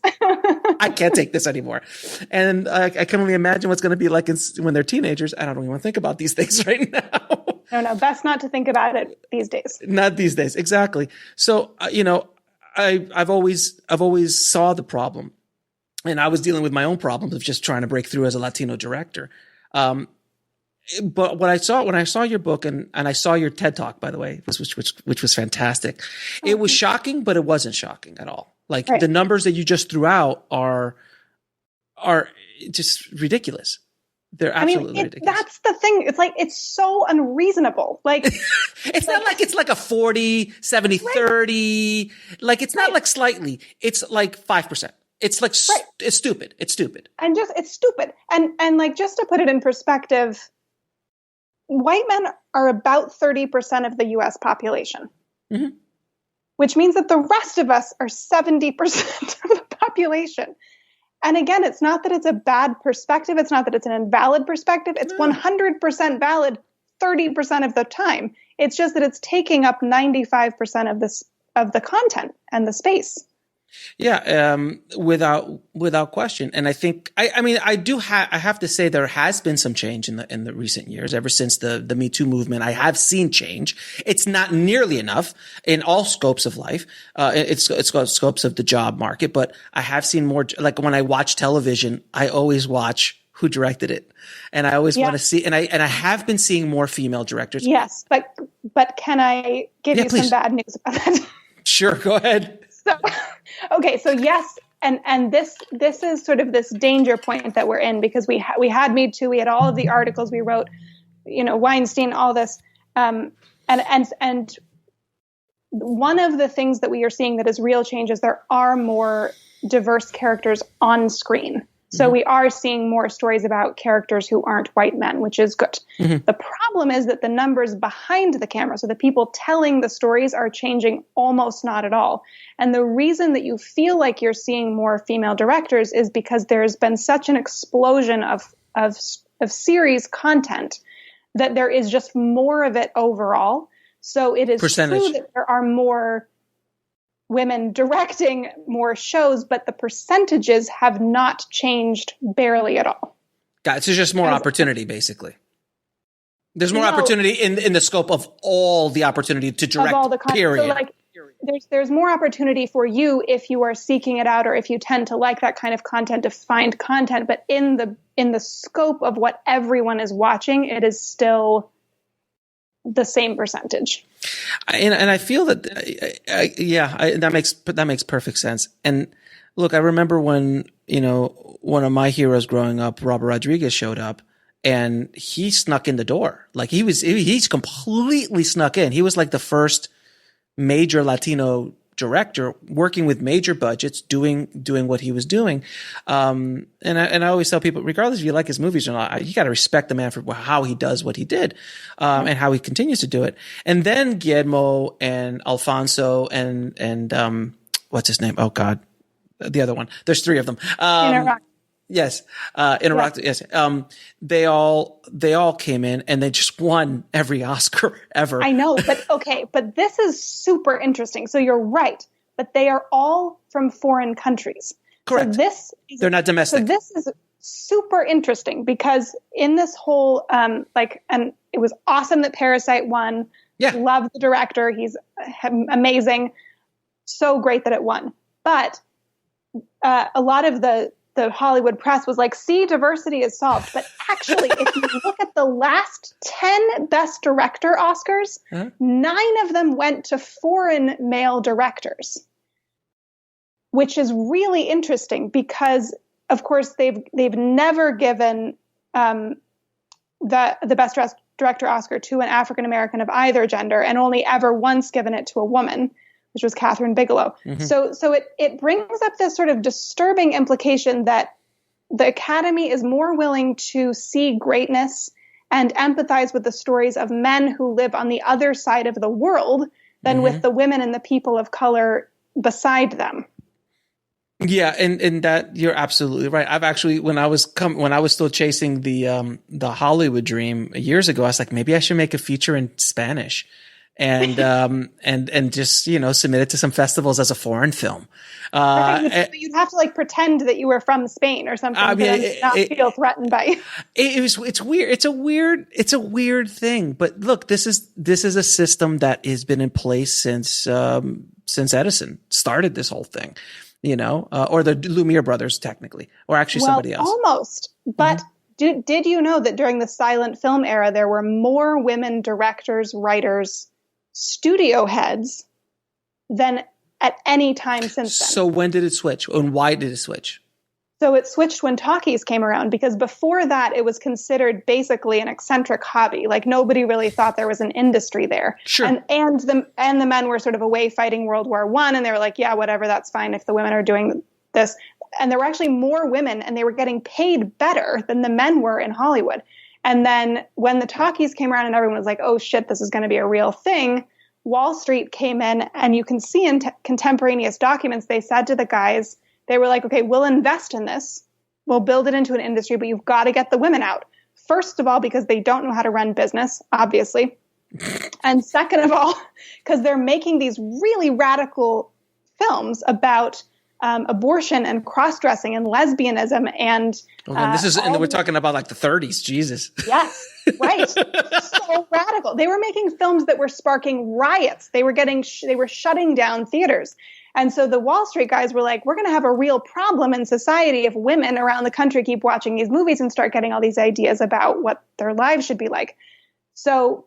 [SPEAKER 1] I can't take this anymore. And I can only imagine what's going to be like when they're teenagers. I don't even want to think about these things right now.
[SPEAKER 3] No, best not to think about it these days.
[SPEAKER 1] Not these days. Exactly. So, I've always saw the problem, and I was dealing with my own problems of just trying to break through as a Latino director. But when I saw your book and I saw your TED Talk, by the way, which was fantastic, it was shocking, but it wasn't shocking at all. Like the numbers that you just threw out are just ridiculous. They're absolutely ridiculous.
[SPEAKER 3] That's the thing. It's like, it's so unreasonable. Like,
[SPEAKER 1] it's not like it's like a 40, 70, 30. Like, it's not like slightly. It's like 5%. It's like, it's stupid. It's stupid.
[SPEAKER 3] And it's stupid. And like, just to put it in perspective, white men are about 30% of the US population, which means that the rest of us are 70% of the population. And again, it's not that it's a bad perspective. It's not that it's an invalid perspective. It's 100% valid 30% of the time. It's just that it's taking up 95% of the content and the space.
[SPEAKER 1] Yeah, without question. And I think I have to say there has been some change in the recent years. Ever since the Me Too movement, I have seen change. It's not nearly enough in all scopes of life. It's scopes of the job market, but I have seen more. Like when I watch television, I always watch who directed it, and I always want to see. And I have been seeing more female directors.
[SPEAKER 3] Yes, but can I give you some bad news about that?
[SPEAKER 1] Sure, go ahead.
[SPEAKER 3] So yes, and this is sort of this danger point that we're in, because we had Me Too, we had all of the articles we wrote, Weinstein, all this, and one of the things that we are seeing that is real change is there are more diverse characters on screen. So we are seeing more stories about characters who aren't white men, which is good. The problem is that the numbers behind the camera, so the people telling the stories, are changing almost not at all. And the reason that you feel like you're seeing more female directors is because there's been such an explosion of series content that there is just more of it overall. So it is true that there are more women directing more shows, but the percentages have not changed barely at all.
[SPEAKER 1] So there's just more opportunity, basically. There's more opportunity in the scope of all the opportunity to direct, all the period. So like, there's more opportunity for you if you are seeking it out, or if you tend to like that kind of content, to find content. But in the scope of what everyone is watching, it is still the same percentage. And I feel that, that makes perfect sense. And look, I remember when, one of my heroes growing up, Robert Rodriguez, showed up, and he snuck in the door. Like he's completely snuck in. He was like the first major Latino director working with major budgets, doing what he was doing. And I always tell people, regardless if you like his movies or not, you got to respect the man for how he does what he did, and how he continues to do it. And then Guillermo and Alfonso and what's his name? Oh God, the other one. There's 3 of them. Yes. Yes. They all came in and they just won every Oscar ever.
[SPEAKER 3] I know, but this is super interesting. So you're right, but they are all from foreign countries.
[SPEAKER 1] Correct.
[SPEAKER 3] So
[SPEAKER 1] they're not domestic.
[SPEAKER 3] So this is super interesting, because in this whole, and it was awesome that Parasite won.
[SPEAKER 1] Yeah.
[SPEAKER 3] Love the director. He's amazing. So great that it won. But, a lot of the Hollywood press was like, see, diversity is solved. But actually, if you look at the last 10 Best Director Oscars, 9 of them went to foreign male directors, which is really interesting because, of course, they've never given the Best Director Oscar to an African American of either gender, and only ever once given it to a woman, which was Catherine Bigelow. So it brings up this sort of disturbing implication that the Academy is more willing to see greatness and empathize with the stories of men who live on the other side of the world than with the women and the people of color beside them.
[SPEAKER 1] Yeah, and that you're absolutely right. I've actually when I was still chasing the Hollywood dream years ago, I was like, maybe I should make a feature in Spanish, and and just submit it to some festivals as a foreign film.
[SPEAKER 3] You'd have to like pretend that you were from Spain or something, I mean, not feel threatened by.
[SPEAKER 1] It's weird. It's a weird thing. But look, this is a system that has been in place since Edison started this whole thing. Or the Lumiere brothers, technically, or actually somebody else.
[SPEAKER 3] Almost. But did you know that during the silent film era, there were more women directors, writers, studio heads than at any time since then?
[SPEAKER 1] So when did it switch? And why did it switch?
[SPEAKER 3] So it switched when talkies came around, because before that, it was considered basically an eccentric hobby. Like nobody really thought there was an industry there.
[SPEAKER 1] Sure.
[SPEAKER 3] And the men were sort of away fighting World War I, and they were like, yeah, whatever, that's fine if the women are doing this. And there were actually more women, and they were getting paid better than the men were in Hollywood. And then when the talkies came around and everyone was like, oh shit, this is going to be a real thing, Wall Street came in, and you can see in contemporaneous documents, they said to the guys, they were like, okay, we'll invest in this. We'll build it into an industry, but you've got to get the women out. First of all, because they don't know how to run business, obviously. And second of all, because they're making these really radical films about abortion and cross-dressing and lesbianism and
[SPEAKER 1] and we're talking about like the 30s, Jesus.
[SPEAKER 3] Yes, right. So radical. They were making films that were sparking riots. They were shutting down theaters. And so the Wall Street guys were like, we're going to have a real problem in society if women around the country keep watching these movies and start getting all these ideas about what their lives should be like. So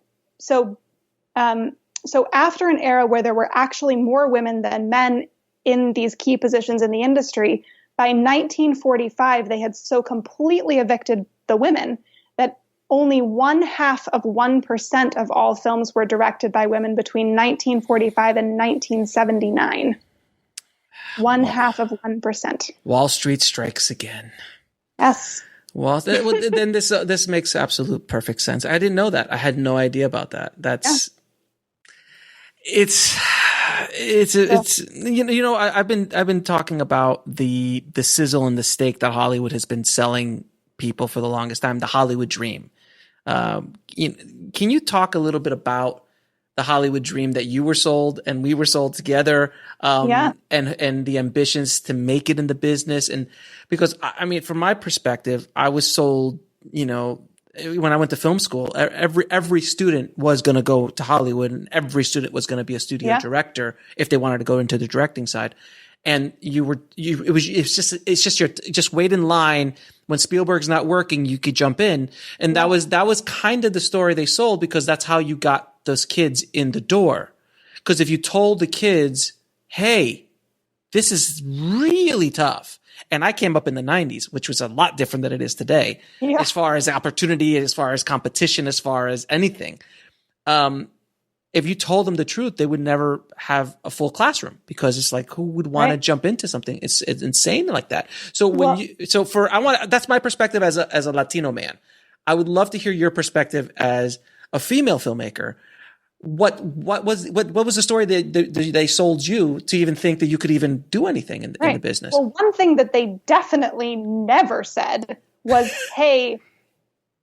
[SPEAKER 3] after an era where there were actually more women than men in these key positions in the industry, by 1945, they had so completely evicted the women that only 0.5% of all films were directed by women between 1945 and 1979. 0.5%.
[SPEAKER 1] Wall Street strikes again.
[SPEAKER 3] Yes.
[SPEAKER 1] Well, then this makes absolute perfect sense. I didn't know that. I had no idea about that. It's I've been talking about the sizzle and the steak that Hollywood has been selling people for the longest time, the Hollywood dream. Can you talk a little bit about the Hollywood dream that you were sold and we were sold together, and the ambitions to make it in the business? And because I mean, from my perspective, I was sold, when I went to film school, every student was going to go to Hollywood, and every student was going to be a studio director if they wanted to go into the directing side. And it's just wait in line. When Spielberg's not working, you could jump in. And that was kind of the story they sold, because that's how you got those kids in the door. Because if you told the kids, hey, this is really tough. And I came up in the 90s, which was a lot different than it is today, as far as opportunity, as far as competition, as far as anything. If you told them the truth, they would never have a full classroom, because it's like, who would want to jump into something? It's insane like that. So that's my perspective as a Latino man. I would love to hear your perspective as a female filmmaker. What was the story that they sold you to even think that you could even do anything in the business?
[SPEAKER 3] Well, one thing that they definitely never said was, hey,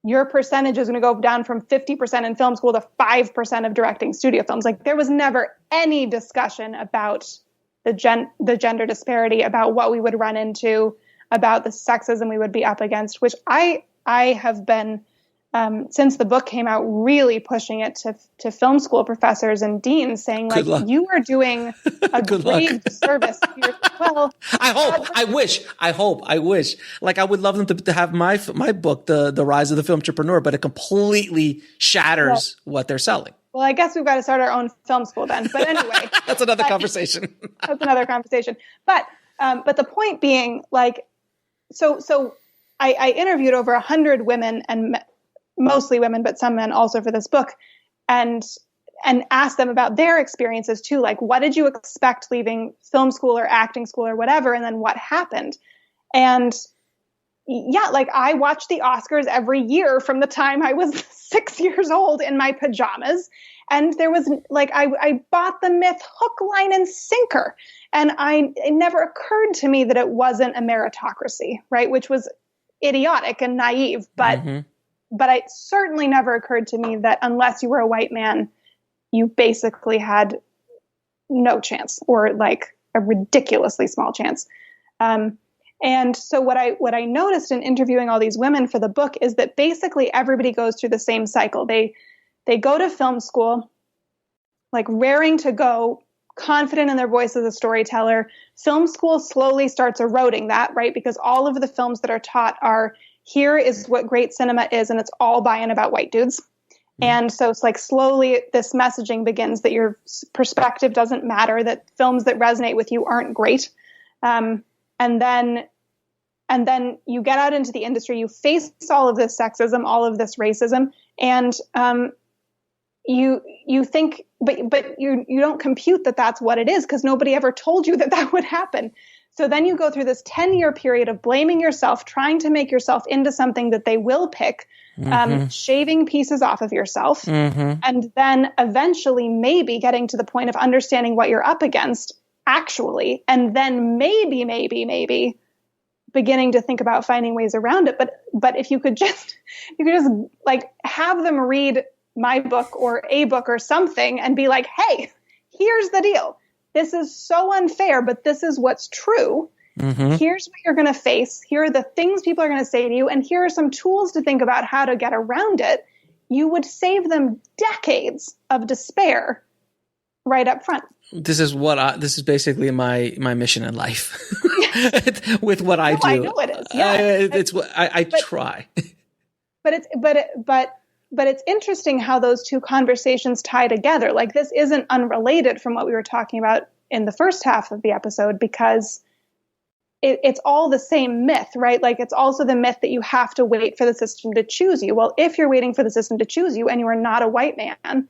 [SPEAKER 3] your percentage is going to go down from 50% in film school to 5% of directing studio films. Like, there was never any discussion about the gender disparity, about what we would run into, about the sexism we would be up against, which I have been, since the book came out, really pushing it to film school professors and deans, saying, like, you are doing a great service.
[SPEAKER 1] I wish. Like, I would love them to have my book, The Rise of the Filmtrepreneur, but it completely shatters what they're selling.
[SPEAKER 3] Well, I guess we've got to start our own film school then. But anyway,
[SPEAKER 1] that's another conversation.
[SPEAKER 3] That's another conversation. But the point being, like, so I interviewed over 100 women, and mostly women, but some men also, for this book, and asked them about their experiences too. Like, what did you expect leaving film school or acting school or whatever? And then what happened? And, yeah, like I watched the Oscars every year from the time I was 6 years old in my pajamas. And there was like, I bought the myth hook, line, and sinker. And it never occurred to me that it wasn't a meritocracy, right? Which was idiotic and naive. But it certainly never occurred to me that unless you were a white man, you basically had no chance, or like a ridiculously small chance. And so what I noticed in interviewing all these women for the book is that basically everybody goes through the same cycle. They go to film school, like raring to go, confident in their voice as a storyteller. Film school slowly starts eroding that, right? Because all of the films that are taught are, here is what great cinema is, and it's all by and about white dudes. And so it's like slowly this messaging begins that your perspective doesn't matter, that films that resonate with you aren't great. And then you get out into the industry, you face all of this sexism, all of this racism, and you think, but you don't compute that that's what it is, because nobody ever told you that that would happen. So then you go through this 10-year period of blaming yourself, trying to make yourself into something that they will pick, shaving pieces off of yourself, and then eventually maybe getting to the point of understanding what you're up against actually, and then maybe beginning to think about finding ways around it. But if you could just like have them read my book or a book or something and be like, hey, here's the deal. This is so unfair, but this is what's true. Here's what you're going to face. Here are the things people are going to say to you. And here are some tools to think about how to get around it. You would save them decades of despair right up front.
[SPEAKER 1] This is basically my mission in life with what I do.
[SPEAKER 3] I know it is. Yeah.
[SPEAKER 1] It's what I try.
[SPEAKER 3] But it's interesting how those two conversations tie together. Like, this isn't unrelated from what we were talking about in the first half of the episode, because it's all the same myth, right? Like, it's also the myth that you have to wait for the system to choose you. Well, if you're waiting for the system to choose you and you are not a white man,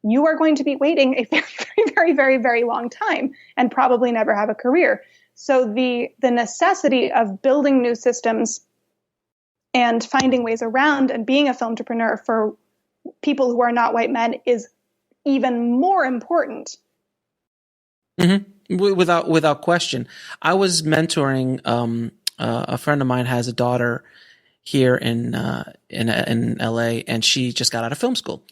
[SPEAKER 3] you are going to be waiting a very, very, very, very, very long time and probably never have a career. So the necessity of building new systems and finding ways around and being a filmtrepreneur for people who are not white men is even more important.
[SPEAKER 1] Without question. I was mentoring a friend of mine has a daughter here in LA, and she just got out of film school.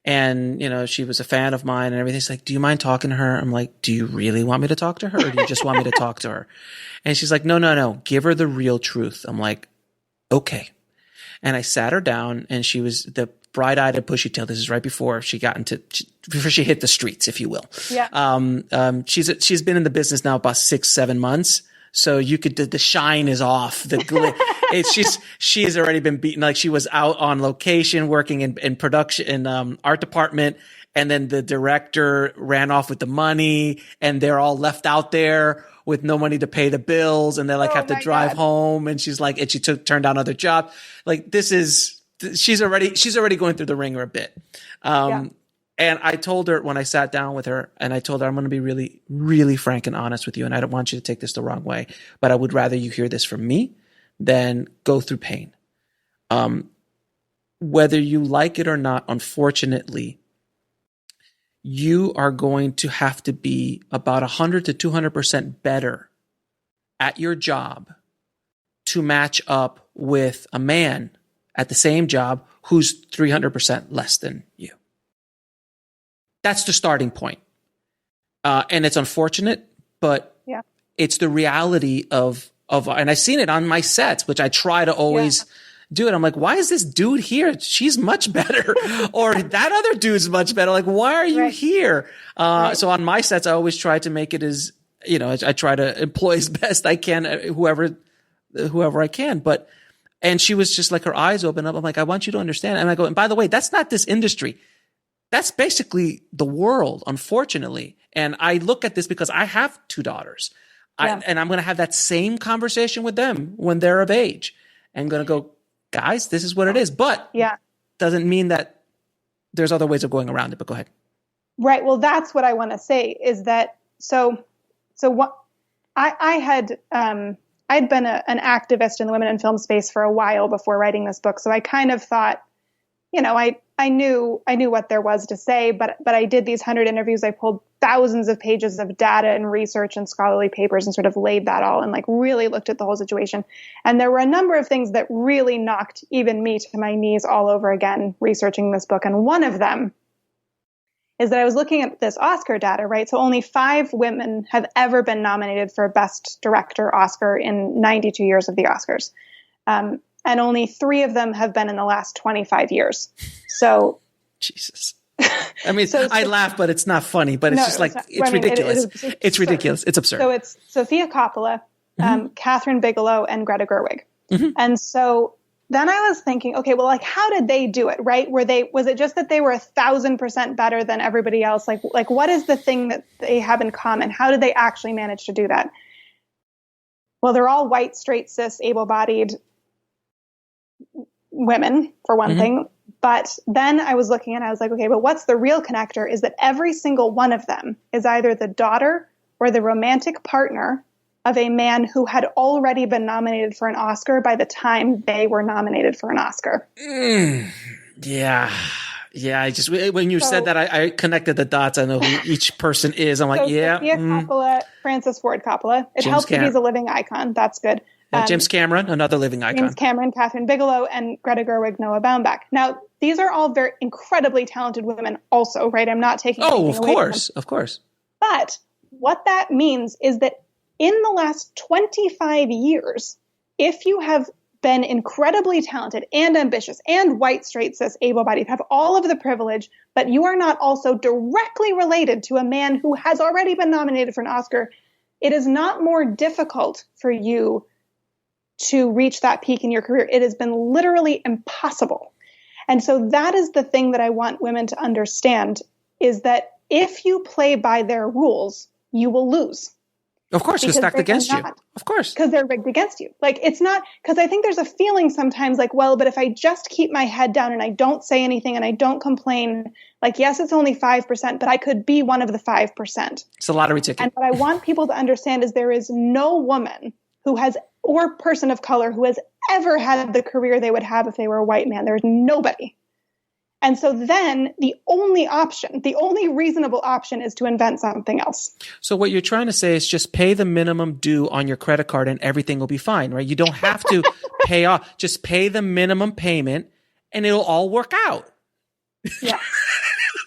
[SPEAKER 1] And, she was a fan of mine and everything. She's like, do you mind talking to her? I'm like, do you really want me to talk to her, or do you just want me to talk to her? And she's like, no, give her the real truth. I'm like, okay. And I sat her down, and she was the bright-eyed and bushy-tailed. This is right before she before she hit the streets, if you will.
[SPEAKER 3] Yeah.
[SPEAKER 1] She's been in the business now about 6-7 months. So you could, the shine is off. She's already been beaten. Like, she was out on location working in production, in art department. And then the director ran off with the money, and they're all left out there with no money to pay the bills. And they have to drive home. And she's like, and she turned down other jobs. Like, she's already going through the ringer a bit. And I told her when I sat down with her, and I told her, I'm going to be really, really frank and honest with you. And I don't want you to take this the wrong way, but I would rather you hear this from me than go through pain. Whether you like it or not, unfortunately, you are going to have to be about 100 to 200% better at your job to match up with a man at the same job who's 300% less than you. That's the starting point. And it's unfortunate, but it's the reality of, and I've seen it on my sets, which I try to always do it. I'm like, why is this dude here? She's much better. Or that other dude's much better. Like, why are you here? So on my sets, I always try to make it as, I try to employ as best I can, whoever I can. And she was just like, her eyes open up. I'm like, I want you to understand. And I go, and by the way, that's not this industry. That's basically the world, unfortunately. And I look at this because I have 2 daughters. And I'm going to have that same conversation with them when they're of age. I'm going to go, guys, this is what it is. But doesn't mean that there's other ways of going around it. But go ahead.
[SPEAKER 3] Right. Well, that's what I want to say is that, so what I had I'd been an activist in the women in film space for a while before writing this book. So I kind of thought, I knew what there was to say, but I did these 100 interviews. I pulled thousands of pages of data and research and scholarly papers and sort of laid that all and like really looked at the whole situation. And there were a number of things that really knocked even me to my knees all over again researching this book. And one of them is that I was looking at this Oscar data, right? So only 5 women have ever been nominated for Best Director Oscar in 92 years of the Oscars. And only 3 of them have been in the last 25 years. So,
[SPEAKER 1] Jesus. I mean, I laugh, but it's not funny. But it's it's ridiculous. It's ridiculous. It's absurd.
[SPEAKER 3] So it's Sofia Coppola, Catherine Bigelow, and Greta Gerwig. Mm-hmm. And so then I was thinking, okay, well, like, how did they do it, right? Was it just that they were 1,000% better than everybody else? Like, what is the thing that they have in common? How did they actually manage to do that? Well, they're all white, straight, cis, able-bodied women, for one thing. But then I was looking and I was like, okay, but what's the real connector is that every single one of them is either the daughter or the romantic partner of a man who had already been nominated for an Oscar by the time they were nominated for an Oscar.
[SPEAKER 1] Yeah. I just, when you said that, I connected the dots. I know who each person is. I'm like,
[SPEAKER 3] Sofia Coppola, Francis Ford Coppola. It helps that he's a living icon. That's good.
[SPEAKER 1] James Cameron, another living icon.
[SPEAKER 3] James Cameron, Catherine Bigelow, and Greta Gerwig, Noah Baumbach. Now, these are all very incredibly talented women also, right? I'm not taking anything away from them.
[SPEAKER 1] Of course.
[SPEAKER 3] But what that means is that in the last 25 years, if you have been incredibly talented and ambitious and white, straight, cis, able-bodied, have all of the privilege, but you are not also directly related to a man who has already been nominated for an Oscar, it is not more difficult for you to reach that peak in your career. It has been literally impossible. And so that is the thing that I want women to understand, is that if you play by their rules, you will lose.
[SPEAKER 1] Of course, because stacked against you. Of course.
[SPEAKER 3] Because they're rigged against you. Like, it's not, because I think there's a feeling sometimes like, well, but if I just keep my head down and I don't say anything and I don't complain, like, yes, it's only 5%, but I could be one of the 5%.
[SPEAKER 1] It's a lottery ticket.
[SPEAKER 3] And what I want people to understand is there is no woman who has, or person of color who has ever had the career they would have if they were a white man. There's nobody. And so then the only reasonable option is to invent something else.
[SPEAKER 1] So what you're trying to say is just pay the minimum due on your credit card and everything will be fine, right? You don't have to pay off. Just pay the minimum payment and it'll all work out.
[SPEAKER 3] Yeah.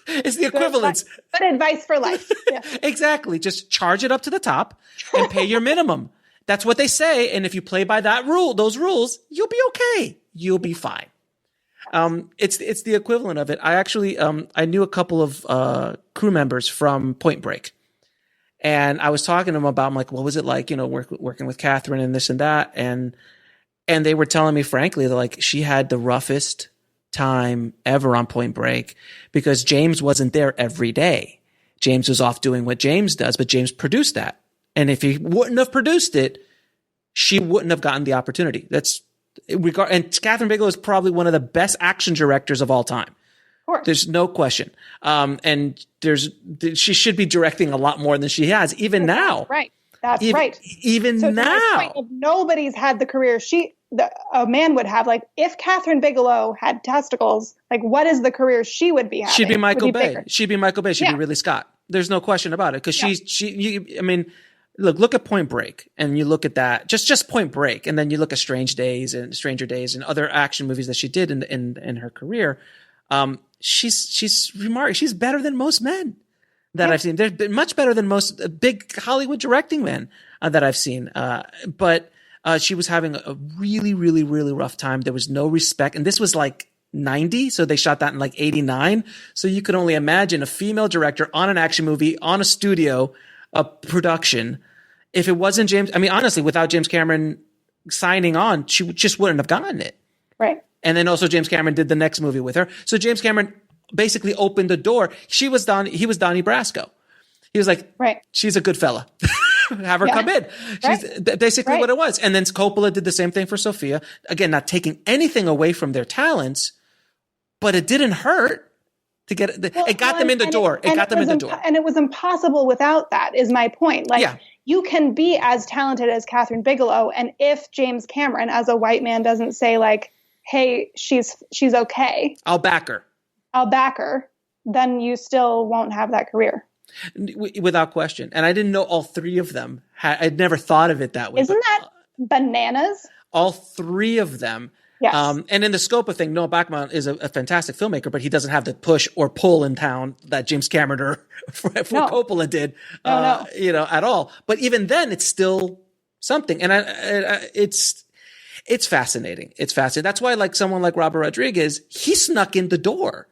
[SPEAKER 1] It's the equivalence.
[SPEAKER 3] Good advice for life. Yeah.
[SPEAKER 1] Exactly. Just charge it up to the top and pay your minimum. That's what they say. And if you play by those rules, you'll be okay. You'll be fine. It's the equivalent of it. I actually, I knew a couple of, crew members from Point Break, and I was talking to them about, I'm like, what was it like, working with Catherine and this and that. And they were telling me, frankly, that like she had the roughest time ever on Point Break because James wasn't there every day. James was off doing what James does, but James produced that. And if he wouldn't have produced it, she wouldn't have gotten the opportunity. And Catherine Bigelow is probably one of the best action directors of all time.
[SPEAKER 3] Of course.
[SPEAKER 1] There's no question. And she should be directing a lot more than she has, even now.
[SPEAKER 3] Right. That's right.
[SPEAKER 1] Even so now.
[SPEAKER 3] Nobody's had the career a man would have. Like, if Catherine Bigelow had testicles, like, what is the career she would be having?
[SPEAKER 1] She'd be Michael Bay. She'd be Ridley Scott. There's no question about it. Because look at Point Break and you look at that, just Point Break. And then you look at Stranger Days and other action movies that she did in her career. She's remarkable. She's better than most men that I've seen. They're much better than most big Hollywood directing men that I've seen. But she was having a really, really, really rough time. There was no respect. And this was like 90. So they shot that in like 89. So you could only imagine a female director on an action movie, on a studio, a production. If it wasn't James, I mean, honestly, without James Cameron signing on, she just wouldn't have gotten it.
[SPEAKER 3] Right.
[SPEAKER 1] And then also James Cameron did the next movie with her. So James Cameron basically opened the door. He was Donnie Brasco. He was like,
[SPEAKER 3] right,
[SPEAKER 1] she's a good fella. Have her come in. She's basically what it was. And then Coppola did the same thing for Sofia. Again, not taking anything away from their talents, but it didn't hurt. to get it got them in the door. It got them in the door.
[SPEAKER 3] And it was impossible without that, is my point. Like, you can be as talented as Catherine Bigelow, and if James Cameron, as a white man, doesn't say like, hey, she's okay,
[SPEAKER 1] I'll back her,
[SPEAKER 3] then you still won't have that career.
[SPEAKER 1] Without question. And I didn't know all three of them. I'd never thought of it that way.
[SPEAKER 3] Isn't that bananas?
[SPEAKER 1] All three of them.
[SPEAKER 3] Yes.
[SPEAKER 1] And in the scope of thing, Noah Baumbach is a fantastic filmmaker, but he doesn't have the push or pull in town that James Cameron or Coppola did, at all. But even then, it's still something. And it's fascinating. It's fascinating. That's why, like, someone like Robert Rodriguez, he snuck in the door.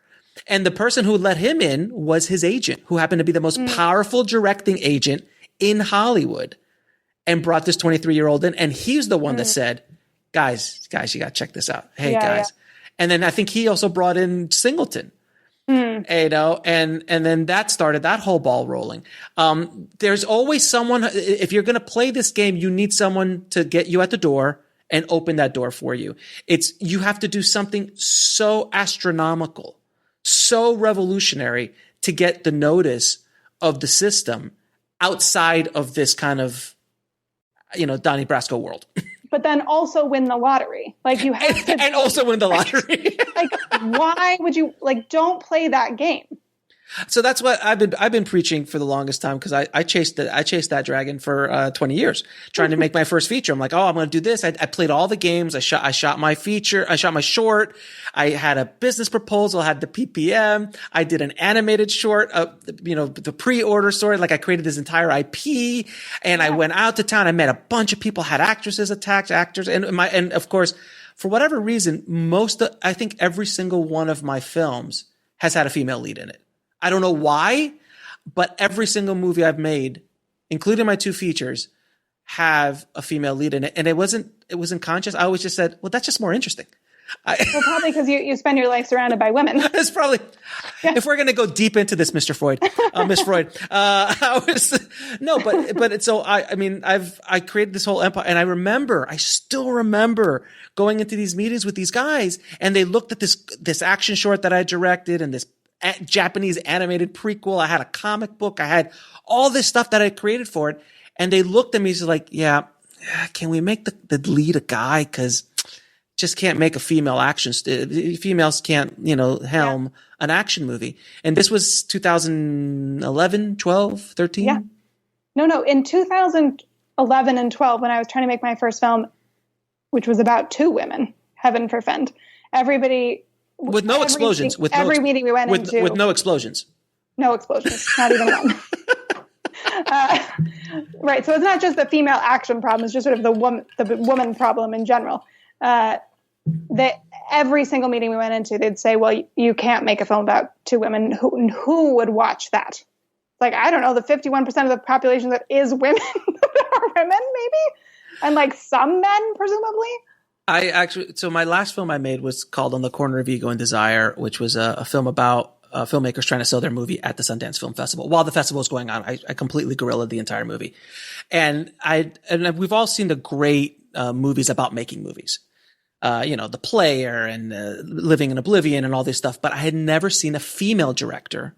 [SPEAKER 1] And the person who let him in was his agent, who happened to be the most powerful directing agent in Hollywood, and brought this 23-year-old in. And he's the one that said, guys, you got to check this out. Hey, guys. Yeah. And then I think he also brought in Singleton, and then that started that whole ball rolling. There's always someone, if you're going to play this game, you need someone to get you at the door and open that door for you. You have to do something so astronomical, so revolutionary to get the notice of the system outside of this kind of, Donnie Brasco world.
[SPEAKER 3] But then also win the lottery. Like, you have to.
[SPEAKER 1] And also win the lottery.
[SPEAKER 3] Like, why would you, don't play that game?
[SPEAKER 1] So that's what I've been preaching for the longest time, because I chased that dragon for 20 years, trying to make my first feature. I'm like, I'm going to do this. I played all the games. I shot my feature. I shot my short. I had a business proposal. I had the PPM. I did an animated short, the pre-order story. Like, I created this entire IP, and I went out to town. I met a bunch of people, had actors, and of course, for whatever reason, I think every single one of my films has had a female lead in it. I don't know why, but every single movie I've made, including my two features, have a female lead in it. And it wasn't conscious. I always just said, well, that's just more interesting.
[SPEAKER 3] Probably because you spend your life surrounded by women.
[SPEAKER 1] It's probably, if we're going to go deep into this, Mr. Freud, Miss Freud, I created this whole empire, and I still remember going into these meetings with these guys, and they looked at this action short that I directed and this Japanese animated prequel. I had a comic book. I had all this stuff that I created for it. And they looked at me and like, can we make the lead a guy? Cause just can't make a female action. Females can't, helm an action movie. And this was 2011, 12, 13.
[SPEAKER 3] Yeah. No. In 2011 and 12, when I was trying to make my first film, which was about two women, heaven forfend, everybody,
[SPEAKER 1] with no explosions.
[SPEAKER 3] Every meeting we went into.
[SPEAKER 1] With no explosions.
[SPEAKER 3] No explosions. Not even one. Right. So it's not just the female action problem. It's just sort of the woman problem in general. Every single meeting we went into, they'd say, well, you can't make a film about two women. Who would watch that? Like, I don't know, the 51% of the population that is women are women, maybe? And like some men, presumably?
[SPEAKER 1] So my last film I made was called On the Corner of Ego and Desire, which was a film about filmmakers trying to sell their movie at the Sundance Film Festival. While the festival was going on, I completely guerrillaed the entire movie. And we've all seen the great movies about making movies. The Player and Living in Oblivion and all this stuff. But I had never seen a female director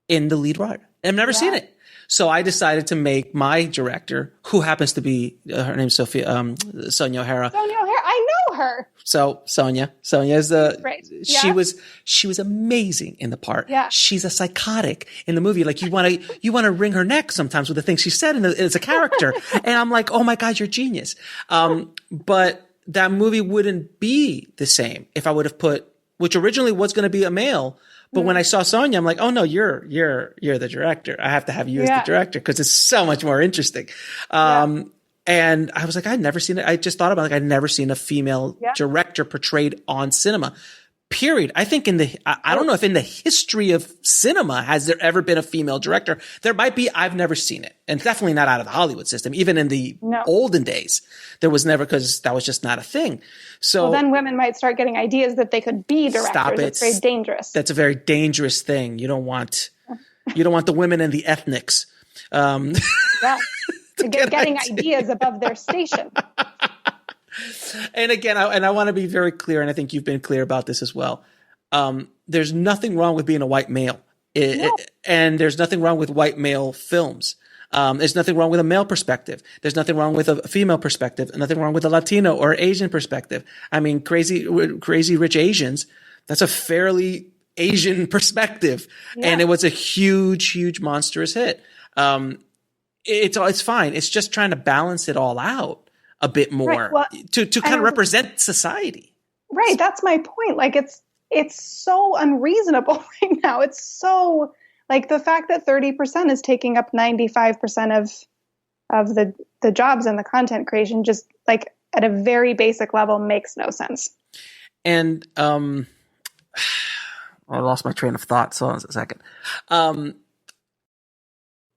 [SPEAKER 1] in the lead role. I've never seen it. So I decided to make my director, who happens to be, her name's Sonia O'Hara.
[SPEAKER 3] Sonia O'Hara, I know her.
[SPEAKER 1] So Sonia is
[SPEAKER 3] right.
[SPEAKER 1] She was amazing in the part.
[SPEAKER 3] Yeah.
[SPEAKER 1] She's a psychotic in the movie. Like, you want to wring her neck sometimes with the things she said as a character. And I'm like, oh my God, you're genius. But that movie wouldn't be the same if I would have put, which originally was going to be a male. But when I saw Sonia, I'm like, oh no, you're the director. I have to have you as the director because it's so much more interesting. And I was like, I'd never seen it. I just thought about I'd never seen a female director portrayed on cinema. Period. I think I don't know if in the history of cinema has there ever been a female director. There might be. I've never seen it, and definitely not out of the Hollywood system. Even in the olden days, there was never, because that was just not a thing. So
[SPEAKER 3] then women might start getting ideas that they could be directors.
[SPEAKER 1] Stop it.
[SPEAKER 3] It's very dangerous.
[SPEAKER 1] That's a very dangerous thing. You don't want the women and the ethnics.
[SPEAKER 3] Getting ideas above their station. And
[SPEAKER 1] again, I want to be very clear, and I think you've been clear about this as well. there's nothing wrong with being a white male. And there's nothing wrong with white male films. There's nothing wrong with a male perspective. There's nothing wrong with a female perspective. Nothing wrong with a Latino or Asian perspective. I mean, Crazy Rich Asians, that's a fairly Asian perspective. Yeah. And it was a huge, huge monstrous hit. It's fine. It's just trying to balance it all out a bit more, to kind of represent society.
[SPEAKER 3] Right. That's my point. Like it's so unreasonable right now. It's so like the fact that 30% is taking up 95% of the jobs in the content creation, just like at a very basic level, makes no sense.
[SPEAKER 1] And, I lost my train of thought. So hold on a second.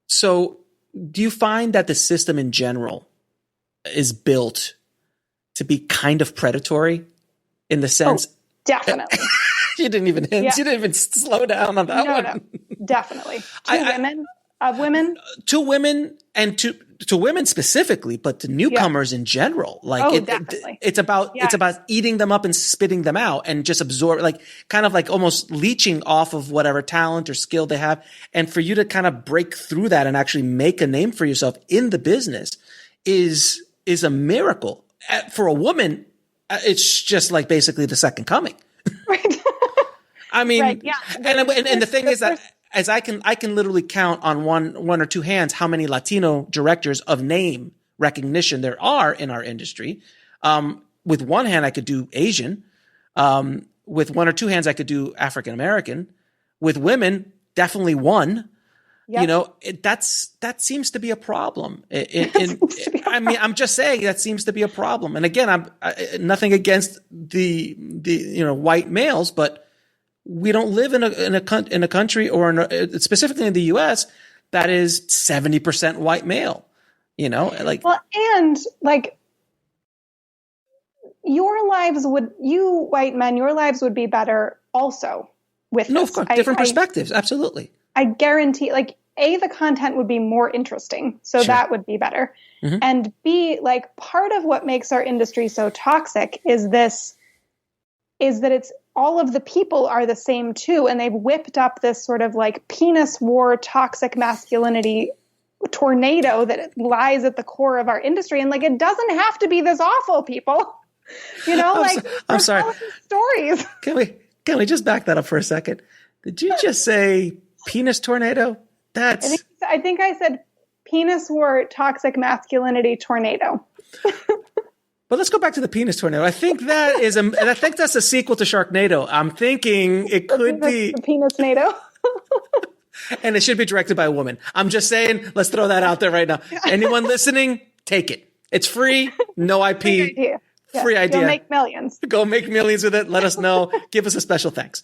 [SPEAKER 1] So do you find that the system in general is built to be kind of predatory in the sense?
[SPEAKER 3] Oh, definitely.
[SPEAKER 1] You didn't even hint. Yeah. You didn't even slow down on that one.
[SPEAKER 3] No, definitely. Two women and to women specifically, but to newcomers in general. Like it's about eating them up and spitting them out and just absorb, like kind of like almost leeching off of whatever talent or skill they have. And for you to kind of break through that and actually make a name for yourself in the business is a miracle. For a woman, it's just like basically the second coming. Right.
[SPEAKER 1] I mean, right, yeah. And the thing is that as I can literally count on one or two hands how many Latino directors of name recognition there are in our industry. With one hand, I could do Asian. With one or two hands, I could do African American. With women, definitely one. Yep. You know, that seems to be a problem. I mean, I'm just saying that seems to be a problem. And again, I'm nothing against the white males, but we don't live in a country or specifically in the U.S. that is 70% white male. You know, like
[SPEAKER 3] and like you white men, your lives would be better also with this.
[SPEAKER 1] Of course, different perspectives, absolutely.
[SPEAKER 3] I guarantee, like, A, the content would be more interesting, so that would be better. Mm-hmm. And B, like, part of what makes our industry so toxic is that it's all of the people are the same too, and they've whipped up this sort of like penis war, toxic masculinity tornado that lies at the core of our industry. And like, it doesn't have to be this awful, people. You know,
[SPEAKER 1] I'm sorry.
[SPEAKER 3] Stories.
[SPEAKER 1] Can we just back that up for a second? Did you just say penis tornado?
[SPEAKER 3] I think I said penis war, toxic masculinity tornado.
[SPEAKER 1] But let's go back to the penis tornado. I think that's a sequel to Sharknado. I'm thinking it could be
[SPEAKER 3] the penis NATO.
[SPEAKER 1] And it should be directed by a woman. I'm just saying, let's throw that out there right now. Anyone listening, take it. It's free, no IP. Free idea.
[SPEAKER 3] Go make millions.
[SPEAKER 1] Go make millions with it. Let us know. Give us a special thanks.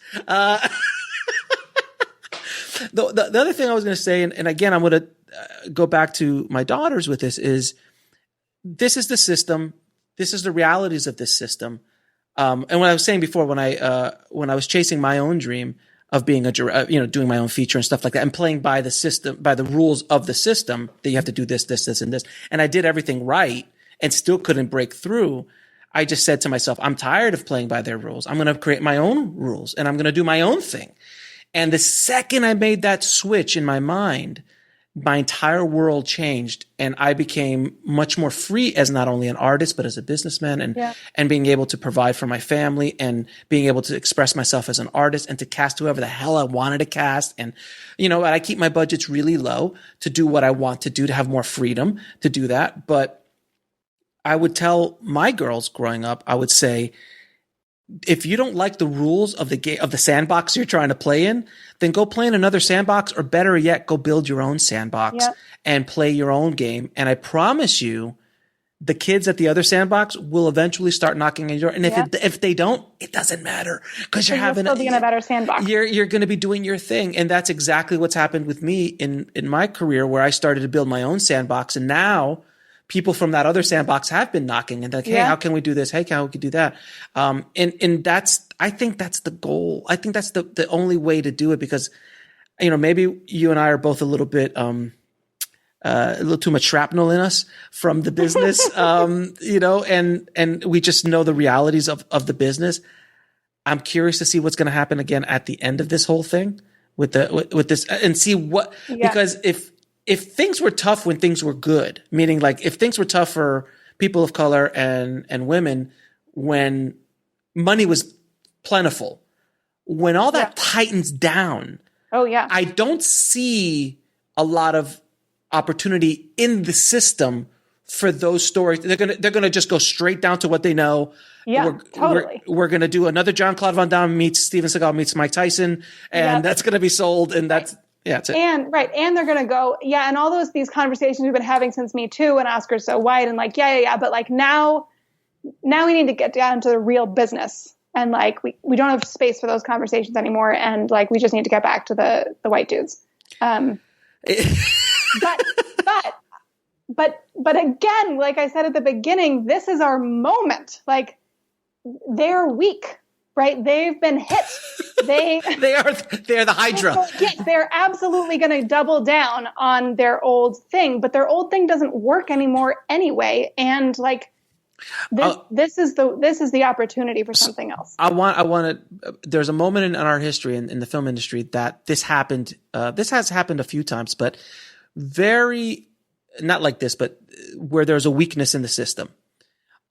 [SPEAKER 1] The other thing I was going to say, and again, I'm going to go back to my daughters with this is the system. This is the realities of this system. And what I was saying before, when I was chasing my own dream of being doing my own feature and stuff like that, and playing by the system, by the rules of the system, that you have to do this, this, this, and this, and I did everything right and still couldn't break through. I just said to myself, I'm tired of playing by their rules. I'm going to create my own rules and I'm going to do my own thing. And the second I made that switch in my mind, my entire world changed and I became much more free as not only an artist, but as a businessman and being able to provide for my family and being able to express myself as an artist and to cast whoever the hell I wanted to cast. And, I keep my budgets really low to do what I want to do, to have more freedom to do that. But I would tell my girls growing up, I would say, if you don't like the rules of the sandbox you're trying to play in, then go play in another sandbox, or better yet, go build your own sandbox and play your own game. And I promise you, the kids at the other sandbox will eventually start knocking on your door. And if they don't, it doesn't matter because you're still
[SPEAKER 3] being in a better sandbox.
[SPEAKER 1] You're going to be doing your thing, and that's exactly what's happened with me in my career, where I started to build my own sandbox, and now people from that other sandbox have been knocking and like, hey, how can we do this? Hey, how can we do that? And I think that's the goal. I think that's the only way to do it, because, maybe you and I are both a little bit, a little too much shrapnel in us from the business, and we just know the realities of the business. I'm curious to see what's going to happen again at the end of this whole thing with this, and see what, because if things were tough when things were good, meaning like if things were tough for people of color and women when money was plentiful, when all that tightens down, I don't see a lot of opportunity in the system for those stories. They're gonna just go straight down to what they know.
[SPEAKER 3] Yeah, totally.
[SPEAKER 1] We're gonna do another Jean-Claude Van Damme meets Steven Seagal meets Mike Tyson, and that's gonna be sold, and that's that's it.
[SPEAKER 3] And they're gonna go, and all these conversations we've been having since Me Too and Oscars So White, and like but like now we need to get down to the real business, and like we don't have space for those conversations anymore, and like we just need to get back to the white dudes. But again, like I said at the beginning, this is our moment. Like, they're weak, right? They've been hit. They're
[SPEAKER 1] the Hydra.
[SPEAKER 3] They're absolutely going to double down on their old thing, but their old thing doesn't work anymore anyway. And like, this is the opportunity for something else.
[SPEAKER 1] I want to. There's a moment in our history in the film industry that this happened. This has happened a few times, but very not like this, but where there's a weakness in the system.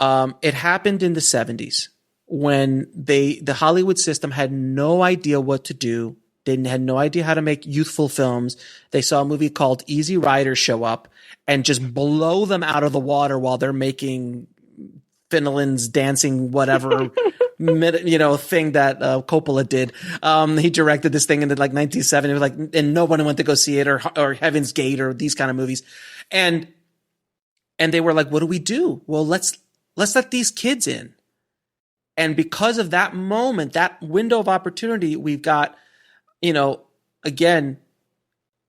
[SPEAKER 1] It happened in the 70s when the Hollywood system had no idea what to do. They had no idea how to make youthful films. They saw a movie called Easy Rider show up and just blow them out of the water while they're making Finland's dancing whatever thing that Coppola did. He directed this thing in like 1970. It was like, and no one went to go see it, or Heaven's Gate or these kind of movies. And they were like, what do we do? Well, let's let these kids in. And because of that moment, that window of opportunity, we've got, again,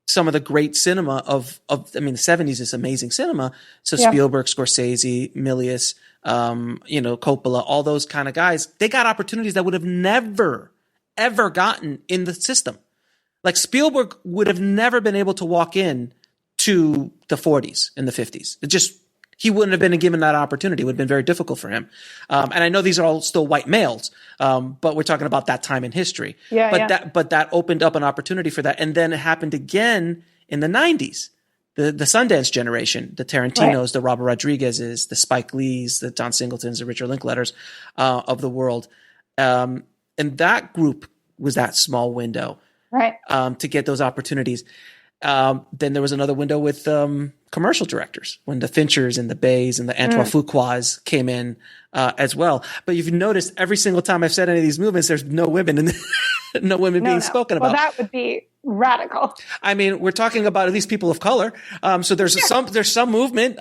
[SPEAKER 1] some of the great cinema of the 70s is amazing cinema. So Spielberg, Scorsese, Milius, Coppola, all those kind of guys, they got opportunities that would have never, ever gotten in the system. Like Spielberg would have never been able to walk in to the 40s and the 50s. He wouldn't have been given that opportunity. It would have been very difficult for him. And I know these are all still white males, but we're talking about that time in history. But that opened up an opportunity for that. And then it happened again in the 90s. The Sundance generation, the Tarantinos, the Robert Rodriguez's, the Spike Lees, the John Singletons, the Richard Linkletters of the world. And that group was that small window to get those opportunities. Then there was another window with commercial directors when the Finchers and the Bays and the Antoine Fuquas came in as well. But you've noticed every single time I've said any of these movements, there's no women being spoken about.
[SPEAKER 3] Well, that would be radical.
[SPEAKER 1] I mean, we're talking about at least people of color. So there's some movement.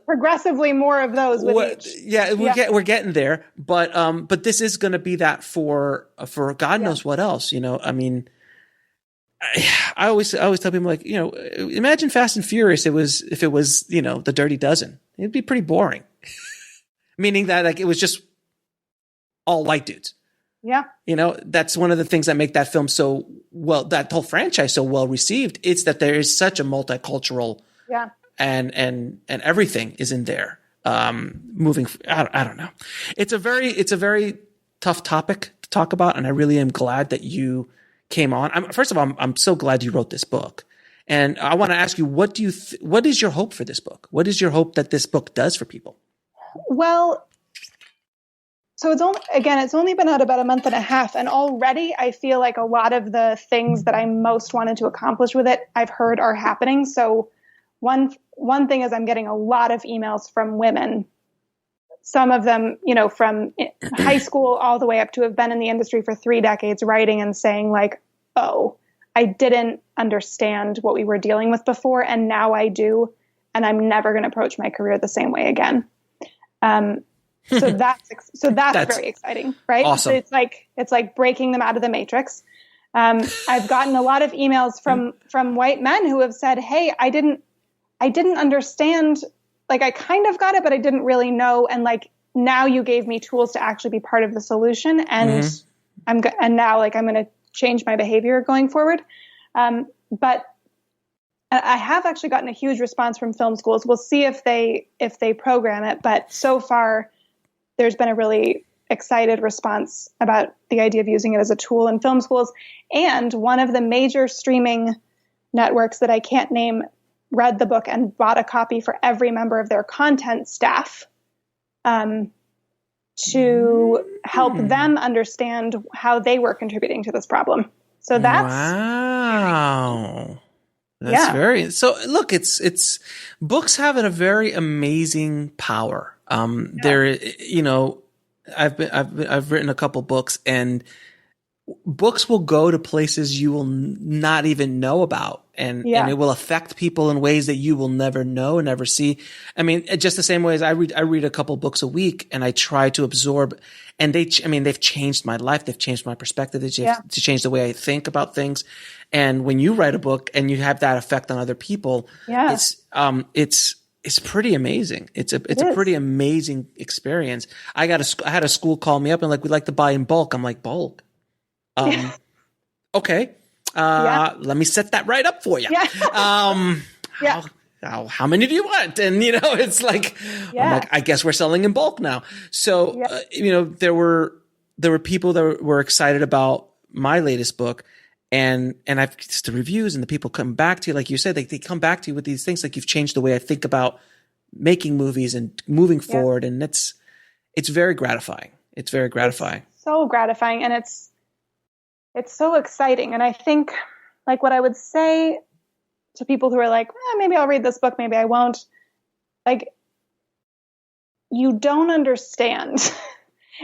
[SPEAKER 3] Progressively more of those with each.
[SPEAKER 1] We're getting there. But this is going to be that for God knows what else. I always tell people, like, imagine Fast and Furious. If it was the Dirty Dozen, it'd be pretty boring. Meaning that like it was just all white dudes.
[SPEAKER 3] Yeah.
[SPEAKER 1] That's one of the things that make that film so well, that whole franchise so well received. It's that there is such a multicultural and everything is in there. Moving, I don't know. It's a very tough topic to talk about, and I really am glad that you came on. First of all, I'm so glad you wrote this book. And I want to ask you, what is your hope for this book? What is your hope that this book does for people?
[SPEAKER 3] Well, so it's only been out about a month and a half, and already I feel like a lot of the things that I most wanted to accomplish with it, I've heard are happening. So one thing is I'm getting a lot of emails from women, some of them, from high school all the way up to have been in the industry for 3 decades, writing and saying like, oh, I didn't understand what we were dealing with before, and now I do, and I'm never going to approach my career the same way again. So that's very exciting, right?
[SPEAKER 1] Awesome.
[SPEAKER 3] So it's like breaking them out of the matrix. I've gotten a lot of emails from white men who have said, hey, I didn't understand. Like, I kind of got it, but I didn't really know. And like, now you gave me tools to actually be part of the solution. And and now like, I'm going to change my behavior going forward. But I have actually gotten a huge response from film schools. We'll see if they program it, but so far there's been a really excited response about the idea of using it as a tool in film schools. And one of the major streaming networks that I can't name read the book and bought a copy for every member of their content staff to help them understand how they were contributing to this problem. So that's
[SPEAKER 1] wow. That's very, so look, it's books have a very amazing power. There, you know, I've written a couple books, and books will go to places you will not even know about. And it will affect people in ways that you will never know and never see. I mean, just the same way as I read a couple books a week, and I try to absorb, and they've changed my life. They've changed my perspective. They've changed the way I think about things. And when you write a book and you have that effect on other people, it's pretty amazing. It's a pretty amazing experience. I had a school call me up and like, we'd like to buy in bulk. I'm like, bulk? Okay. Let me set that right up for you. How many do you want? And, you know, it's like, I'm like, I guess we're selling in bulk now. So, you know, there were people that were excited about my latest book, and I've just the reviews and the people come back to you. Like you said, they come back to you with these things. Like, you've changed the way I think about making movies and moving forward. And it's very gratifying. It's very gratifying.
[SPEAKER 3] It's so gratifying. And it's so exciting. And I think, like, what I would say to people who are like, maybe I'll read this book, maybe I won't. Like, you don't understand.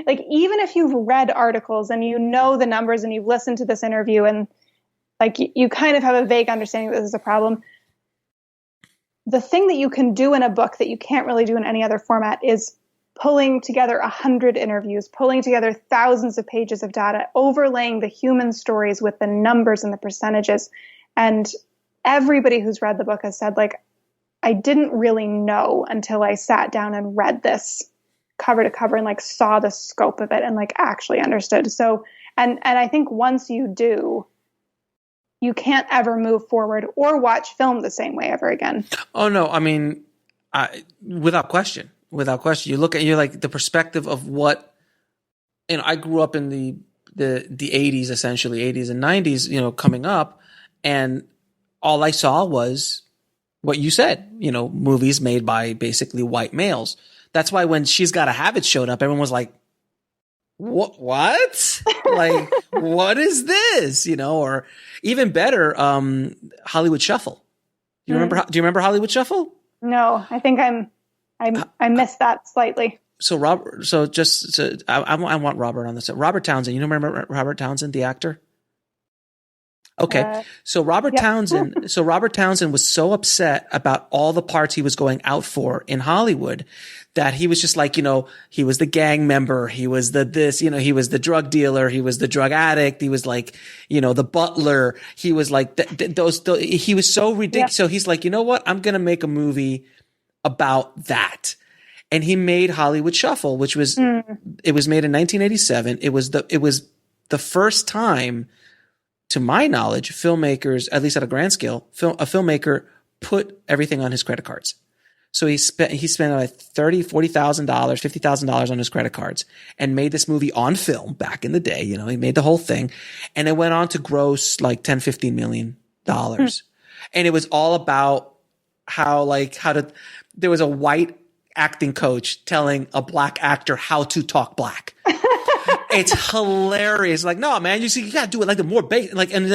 [SPEAKER 3] Like, even if you've read articles and you know the numbers and you've listened to this interview and like you kind of have a vague understanding that this is a problem, the thing that you can do in a book that you can't really do in any other format is pulling together 100 interviews, pulling together thousands of pages of data, overlaying the human stories with the numbers and the percentages. And everybody who's read the book has said, like, I didn't really know until I sat down and read this cover to cover and like saw the scope of it and like actually understood. So, and I think once you do, you can't ever move forward or watch film the same way ever again. Oh no. I mean,
[SPEAKER 1] without question, you look at, you're like the perspective of what, you know, I grew up in the 80s, essentially 80s and 90s, you know, coming up, and all I saw was what you said, you know, movies made by basically white males. That's why when She's Gotta Have It showed up, everyone was like, what? Like, what is this? You know, or even better, Hollywood Shuffle. Do you remember Hollywood Shuffle?
[SPEAKER 3] No, I think I missed that slightly.
[SPEAKER 1] So I want Robert on this. Robert Townsend. You remember Robert Townsend, the actor? Okay. So Robert Townsend was so upset about all the parts he was going out for in Hollywood that he was just like, you know, he was the gang member. He was he was the drug dealer. He was the drug addict. He was like, you know, the butler. He was like he was so ridiculous. Yeah. So he's like, you know what? I'm going to make a movie about that. And he made Hollywood Shuffle, which was, it was made in 1987. It was the first time, to my knowledge, filmmakers, at least at a grand scale, a filmmaker put everything on his credit cards. So he spent like $30,000, $40,000, $50,000 on his credit cards and made this movie on film back in the day. You know, he made the whole thing, and it went on to gross like $10, $15 million. And it was all about there was a white acting coach telling a black actor how to talk black. It's hilarious. Like, no, man, you gotta do it like the more basic, like, and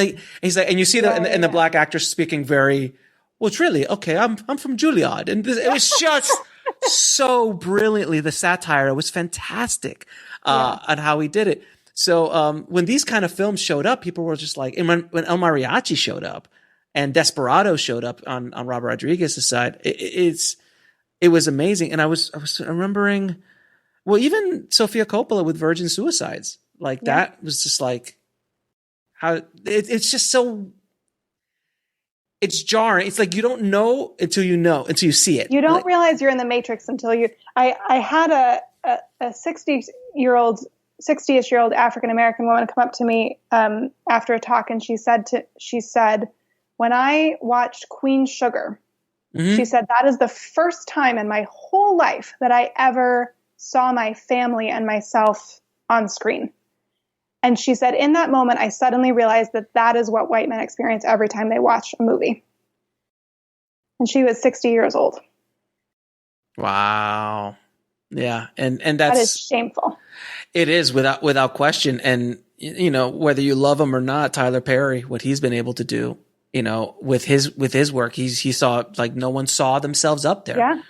[SPEAKER 1] he's like, and you see the black actor speaking very, well, it's really, okay, I'm from Juilliard. And it was just so brilliantly, the satire was fantastic, on how he did it. So, when these kind of films showed up, people were just like, and when El Mariachi showed up and Desperado showed up on Robert Rodriguez's side, it was amazing. And I was remembering, well, even Sofia Coppola with Virgin Suicides, like that was just like how it's just so, it's jarring. It's like you don't know until you see it.
[SPEAKER 3] You don't realize you're in the Matrix until you. I had a 60-ish-year-old African American woman come up to me after a talk, and she said, when I watched Queen Sugar, she said, that is the first time in my whole life that I ever saw my family and myself on screen. And she said, in that moment, I suddenly realized that that is what white men experience every time they watch a movie. And she was 60 years old.
[SPEAKER 1] Wow. Yeah. And
[SPEAKER 3] that is shameful.
[SPEAKER 1] It is without question. And, you know, whether you love him or not, Tyler Perry, what he's been able to do, you know, with his work, he saw, like, no one saw themselves up there.
[SPEAKER 3] Yeah.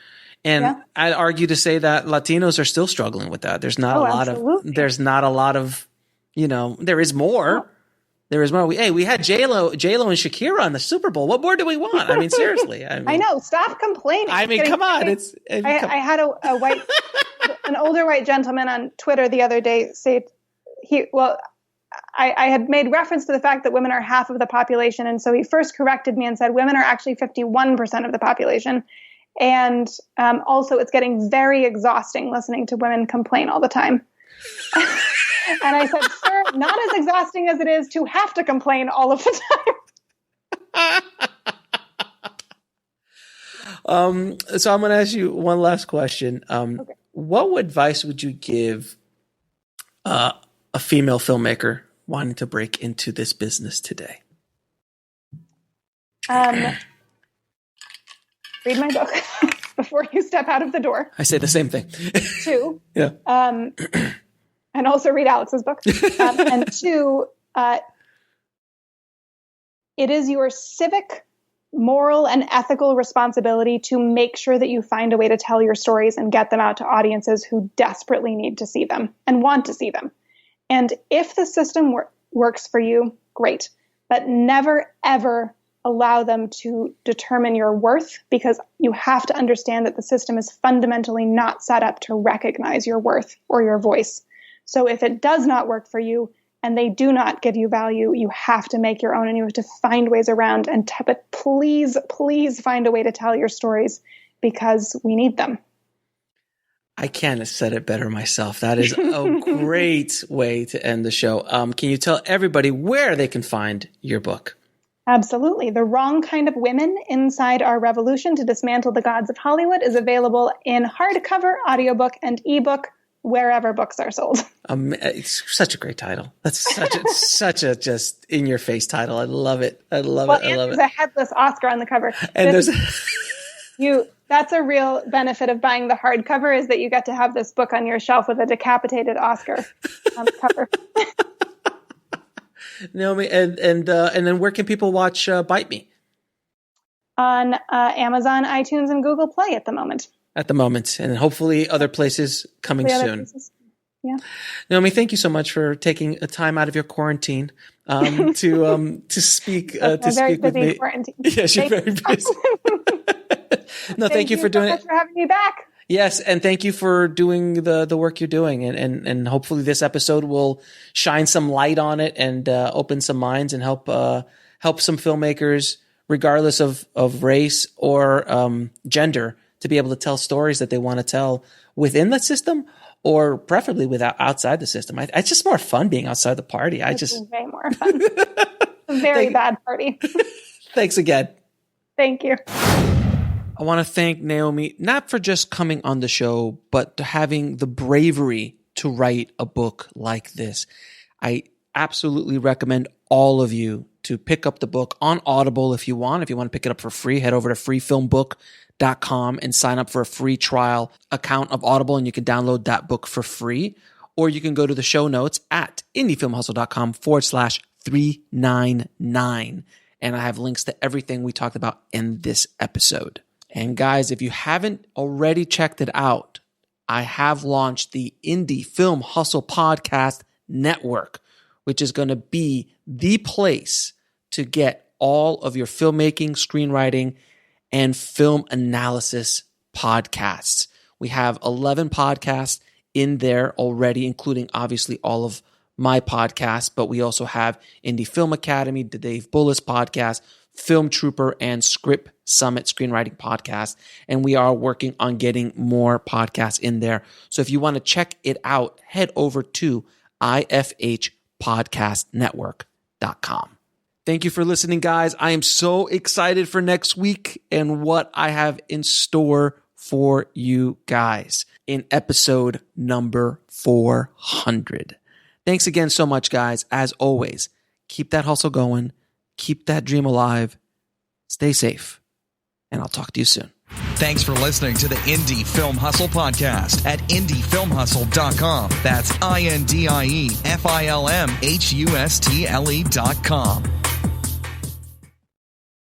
[SPEAKER 1] And I'd argue to say that Latinos are still struggling with that. There's not a lot of, you know, there is more. Oh. There is more. We had J-Lo and Shakira on the Super Bowl. What more do we want? I mean, seriously.
[SPEAKER 3] I know. Stop complaining.
[SPEAKER 1] I mean, come on.
[SPEAKER 3] I had an older white gentleman on Twitter the other day say I had made reference to the fact that women are half of the population. And so he first corrected me and said, women are actually 51% of the population. And also it's getting very exhausting listening to women complain all the time. And I said, sir, not as exhausting as it is to have to complain all of the
[SPEAKER 1] time. So I'm going to ask you one last question.
[SPEAKER 3] Okay.
[SPEAKER 1] What advice would you give a female filmmaker wanting to break into this business today?
[SPEAKER 3] Read my book before you step out of the door.
[SPEAKER 1] I say the same thing.
[SPEAKER 3] 2.
[SPEAKER 1] Yeah.
[SPEAKER 3] And also read Alex's book. And 2, it is your civic, moral, and ethical responsibility to make sure that you find a way to tell your stories and get them out to audiences who desperately need to see them and want to see them. And if the system works for you, great. But never, ever allow them to determine your worth, because you have to understand that the system is fundamentally not set up to recognize your worth or your voice. So if it does not work for you and they do not give you value, you have to make your own, and you have to find ways around. But please, please find a way to tell your stories, because we need them.
[SPEAKER 1] I can't have said it better myself. That is a great way to end the show. Can you tell everybody where they can find your book?
[SPEAKER 3] Absolutely. The Wrong Kind of Women Inside Our Revolution to Dismantle the Gods of Hollywood is available in hardcover, audiobook, and ebook, wherever books are sold.
[SPEAKER 1] It's such a great title. That's such a just in your face title. I love it. I love it.
[SPEAKER 3] There's a headless Oscar on the cover.
[SPEAKER 1] And
[SPEAKER 3] that's a real benefit of buying the hardcover, is that you get to have this book on your shelf with a decapitated Oscar on the cover.
[SPEAKER 1] Naomi, and then where can people watch Bite Me?
[SPEAKER 3] On Amazon, iTunes, and Google Play at the moment.
[SPEAKER 1] And hopefully other places coming soon.
[SPEAKER 3] Yeah.
[SPEAKER 1] Naomi, thank you so much for taking a time out of your quarantine to speak with me.
[SPEAKER 3] Quarantine.
[SPEAKER 1] Yes, you're very busy. No, thank you for doing it.
[SPEAKER 3] Thank you so much for having me back.
[SPEAKER 1] Yes, and thank you for doing the work you're doing, and hopefully this episode will shine some light on it and open some minds and help some filmmakers, regardless of race or gender, to be able to tell stories that they want to tell within the system, or preferably outside the system. It's just more fun being outside the party.
[SPEAKER 3] It's way more fun. A very bad party.
[SPEAKER 1] Thanks again.
[SPEAKER 3] Thank you.
[SPEAKER 1] I want to thank Naomi, not for just coming on the show, but having the bravery to write a book like this. I absolutely recommend all of you to pick up the book on Audible if you want. If you want to pick it up for free, head over to freefilmbook.com and sign up for a free trial account of Audible, and you can download that book for free. Or you can go to the show notes at indiefilmhustle.com/399. And I have links to everything we talked about in this episode. And guys, if you haven't already checked it out, I have launched the Indie Film Hustle Podcast Network, which is going to be the place to get all of your filmmaking, screenwriting, and film analysis podcasts. We have 11 podcasts in there already, including obviously all of my podcasts, but we also have Indie Film Academy, the Dave Bullis podcast, Film Trooper, and Script Summit Screenwriting Podcast. And we are working on getting more podcasts in there. So if you want to check it out, head over to ifhpodcastnetwork.com. Thank you for listening, guys. I am so excited for next week and what I have in store for you guys in episode number 400. Thanks again so much, guys. As always, keep that hustle going. Keep that dream alive. Stay safe. And I'll talk to you soon.
[SPEAKER 2] Thanks for listening to the Indie Film Hustle podcast at indiefilmhustle.com. That's INDIEFILMHUSTLE.com.